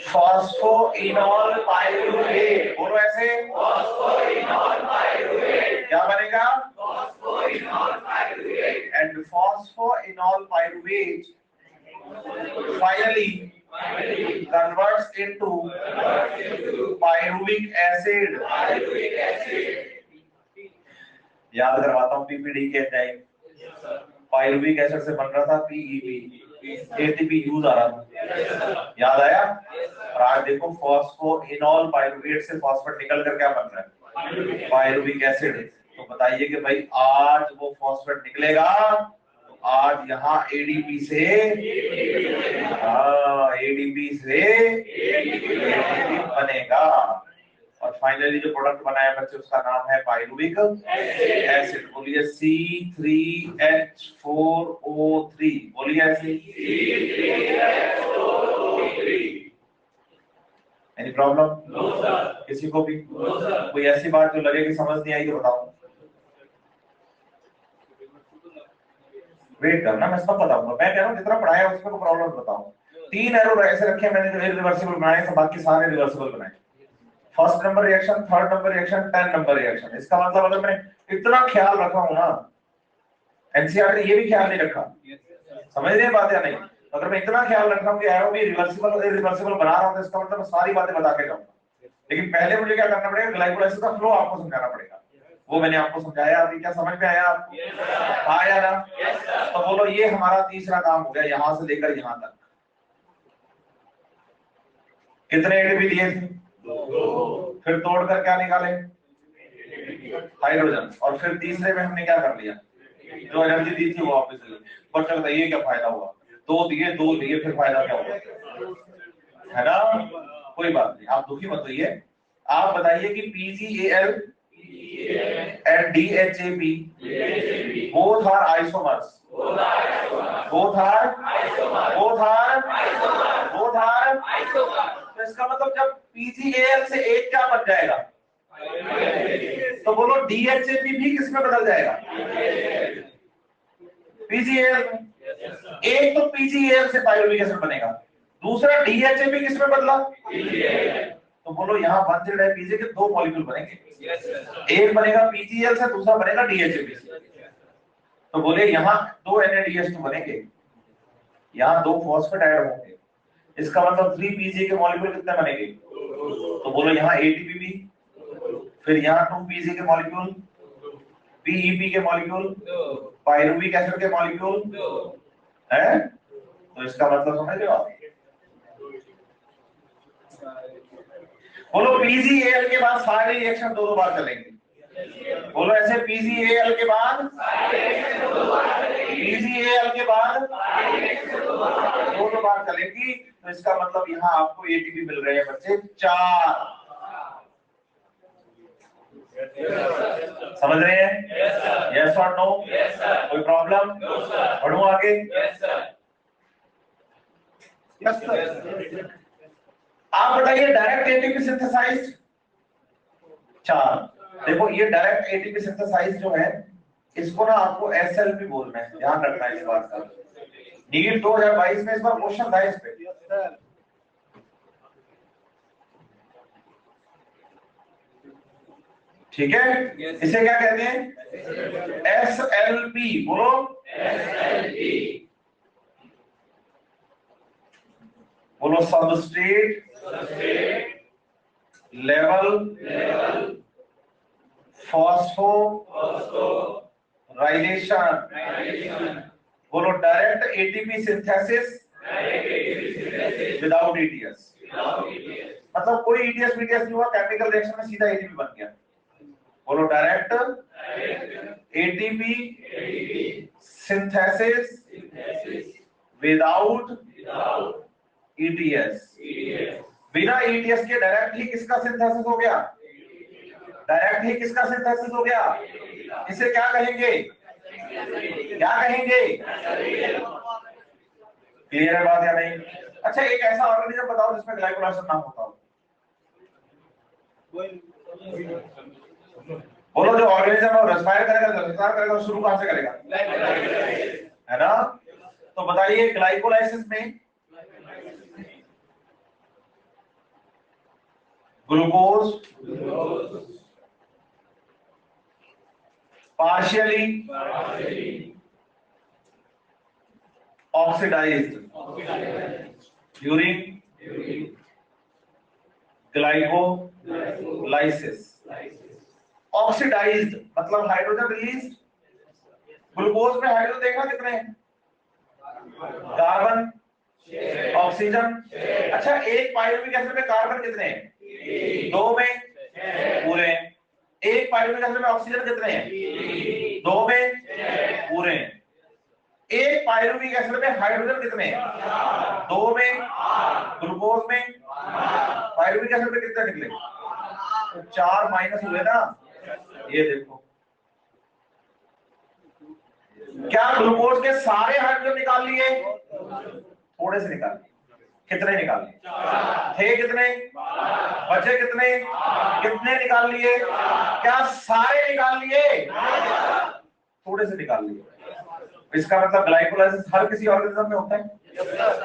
फॉस्फोइनॉल पाइरुवेट, बोलो ऐसे, फॉस्फोइनॉल पाइरुवेट क्या बनेगा, phosphoenol pyruvate, and phosphoenol pyruvate finally converts into pyruvic acid. याद करवाता हूँ पीपीडी के टाइम पायरुविक एसिड से बन रहा था पीईपी, एटीपी यूज आ रहा था, याद आया। और आज देखो फॉस्फोइनॉल पायरुवेट से फॉस्फेट निकल कर क्या बन रहा है, पायरुविक एसिड। तो बताइए कि भाई आज वो फॉस्फेट निकलेगा, आज यहाँ एडीपी से एडीपी बनेगा, और फाइनली जो प्रोडक्ट बनाया बच्चे उसका नाम है पायरुविक एसिड। बोलिए C3H4O3, बोलिए ऐसे। Any problem? No sir. किसी को भी? No sir. कोई ऐसी बात जो लगे कि समझ नहीं आई तो बताओ, वेट करना, मैं सब बताऊंगा। मैं कह रहा हूँ जितना पढ़ाया उसमें को प्रॉब्लम बताऊं। 3 एरो ऐसे रखे मैंने जो इरिवर्सिबल बनाए थे, बाकी सारे रिवर्सिबल बनाए। First number reaction, third number reaction, 10 number reaction. इसका मतलब अगर मैं इतना ख्याल रखा हूं ना, एनसीईआरटी ये भी ख्याल नहीं रखा, समझ रहे बात या नहीं। अगर मैं इतना ख्याल रखा हूं कि एरो भी रिवर्सिबल और इरिवर्सिबल बना रहा हूं, तो इसका मतलब मैं सारी बातें बता के जाऊंगा। लेकिन पहले मुझे क्या करना पड़ेगा, ग्लाइकोलाइसिस का फ्लो आपको समझाना पड़ेगा। वो मैंने आपको समझाया, अभी क्या समझ में आया आपको? आया ना? तो बोलो ये हमारा तीसरा काम हो गया, यहां से लेकर यहां तक। कितने एटीपी दिए थे? 2। फिर तोड़कर क्या निकाले, हाइड्रोजन। और फिर तीसरे में हमने क्या कर लिया, जो एनर्जी दी थी वो वापस ले। बच्चा बताइए क्या फायदा हुआ, 2 दिए फिर फायदा क्या हुआ, है ना? कोई बात नहीं, आप दुखी मत होइए। आप बताइए कि PgAl and DHAP both are isomers, both are तो इसका मतलब जब PgAl से एक क्या बन जाएगा, तो बोलो DHAP भी किस में बदल जाएगा, PgAl में। एक तो PgAl से पायरुविक एसिड बनेगा, दूसरा DHAP किस में बदला, तो बोलो यहाँ बॉन्डेड है पीजे के 2 मॉलिक्यूल बनेंगे, एक बनेगा PgAl से, दूसरा बनेगा DHAP से। तो बोले यहाँ 2 NADH2 बनेंगे, यहाँ 2 फॉस्फेट ऐड होंगे, इसका मतलब 3 PgA के मॉलिक्यूल कितने बनेंगे, तो बोलो यहाँ ATP भी, फिर यहाँ 2 PgA के मॉलिक्यूल, PEP के मॉलिक्यूल, पायरुविक एसिड के मॉलिक्यूल है। तो इसका मतलब समझ लो आप। बोलो PgAl के बाद सारे रिएक्शन 2 बार चलेंगे, बोलो ऐसे PgAl के बाद दो बार चलेगी। तो इसका मतलब यहाँ आपको एटीपी मिल रहे हैं बच्चे 4। समझ रहे हैं? यस और नो? कोई प्रॉब्लम? बढ़ूं आगे? Yes sir. आप बताइए डायरेक्ट एटीपी सिंथेसाइज्ड 4। देखो ये डायरेक्ट एटीपी सिंथेसाइज जो है, इसको ना आपको SLP बोलना है, ध्यान रखना है इस बात का। नीट 2022 में इस बार क्वेश्चन था इस पे। ठीक है, इसे क्या कहते हैं, SLP। बोलो SLP। बोलो सबस्ट्रेट लेवल फॉस्फोराइलेशन। बोलो direct ATP synthesis without ETS। मतलब कोई ETS BTS नहीं हुआ, केमिकल रिएक्शन में सीधा एटीपी बन गया। बोलो direct ATP synthesis without ETS। बिना ETS के डायरेक्ट ही किसका सिंथेसिस हो गया, डायरेक्ट ही किसका सिंथेसिस हो गया, इसे क्या कहेंगे, क्लियर है बात या नहीं? अच्छा एक ऐसा ऑर्गेनिज्म बताओ जिसमें ग्लाइकोलाइसिस ना होता हो। बोलो जो ऑर्गेनिज्म है रेस्पायर करेगा, शुरू कहां से करेगा, है ना? तो बताइए ग्लाइकोलाइसिस में glucose partially oxidized during glycolysis. Oxidized मतलब हाइड्रोजन रिलीज। ग्लूकोज में हाइड्रोजन देखा कितने हैं? Carbon, oxygen. अच्छा, एक पाइरुविक एसिड में कार्बन कितने हैं? 2 में पूरे। एक पाइरुविक एसिड में ऑक्सीजन कितने हैं? 2 में पूरे। एक पाइरुविक एसिड में हाइड्रोजन कितने हैं? 2 में। ग्लूकोज में पाइरुविक एसिड में कितने निकले? 4 माइनस हुए ना। ये देखो, क्या ग्लूकोज के सारे हाइड्रोजन निकाल लिए? थोड़े से निकाल लिए। कितने निकाल लिए थे? कितने बचे? कितने कितने निकाल लिए? क्या सारे निकाल लिए? थोड़े से निकाल लिए। इसका मतलब ग्लाइकोलाइसिस हर किसी ऑर्गेनिज्म में होता है।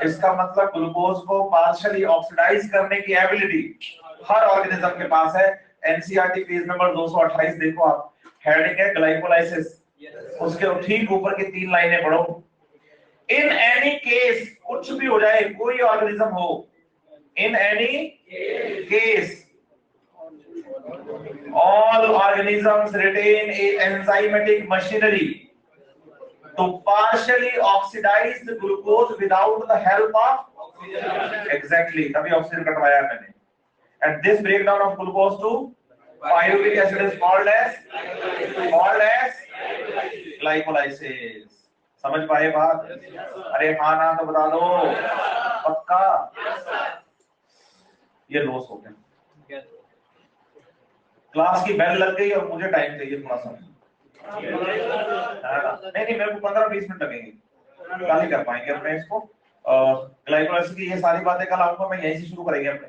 इसका मतलब ग्लूकोज को पार्शियली ऑक्सीडाइज करने की एबिलिटी हर ऑर्गेनिज्म के पास है। एनसीईआरटी पेज नंबर 228 देखो आप, हेडिंग है ग्लाइकोलाइसिस, उसके ठीक ऊपर की 3 लाइनें पढ़ो। इन एनी केस, कुछ भी हो जाए, कोई ऑर्गेनिज्म हो, in any case all organisms retain a enzymatic machinery to partially oxidize the glucose without the help of oxygen. Exactly, तभी ऑक्सीजन कटवाया मैंने। And this breakdown of glucose to pyruvic acid is called as glycolysis. समझ पाए बात? अरे हाँ ना तो बता दो पक्का। ये लॉस हो गया। क्लास की बेल लग गई और मुझे टाइम चाहिए थोड़ा सा। नहीं, मेरे को 15-20 मिनट लगेंगे, कल ही कर पाएंगे अपने इसको। ग्लाइकोलाइसिस की ये सारी बातें कल आऊंगा मैं, यहीं से शुरू करेंगे अपने,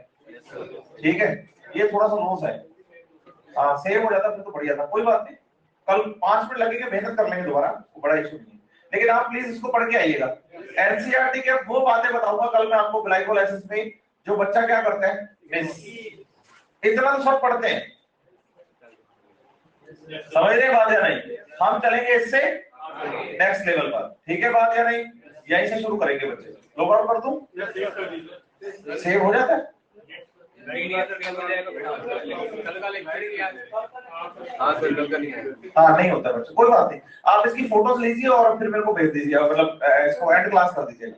ठीक है? ये थोड़ा सा लॉस है। सेव हो जाता फिर तो बढ़िया था, कोई बात नहीं। कल 5 मिनट लगेंगे, मेहनत कर लेंगे दोबारा, बड़ा इशू नहीं है। लेकिन आप प्लीज इसको पढ़ के आइएगा। एनसीईआरटी के वो बातें बताऊंगा कल मैं आपको ग्लाइकोलाइसिस में, जो बच्चा क्या करता है मिस। इतना तो सब पढ़ते हैं, समझ रहे बात या नहीं? हम चलेंगे इससे नेक्स्ट लेवल पर, ठीक है बात या नहीं? यहीं से शुरू करेंगे बच्चे। लोग आउट कर दूं? सेव हो जाता है। हाँ नहीं होता बच्चे, कोई बात नहीं। आप इसकी फोटोज लीजिए और फिर मेरे को भेज दीजिए, मतलब इसको एंड क्लास कर दीजिए।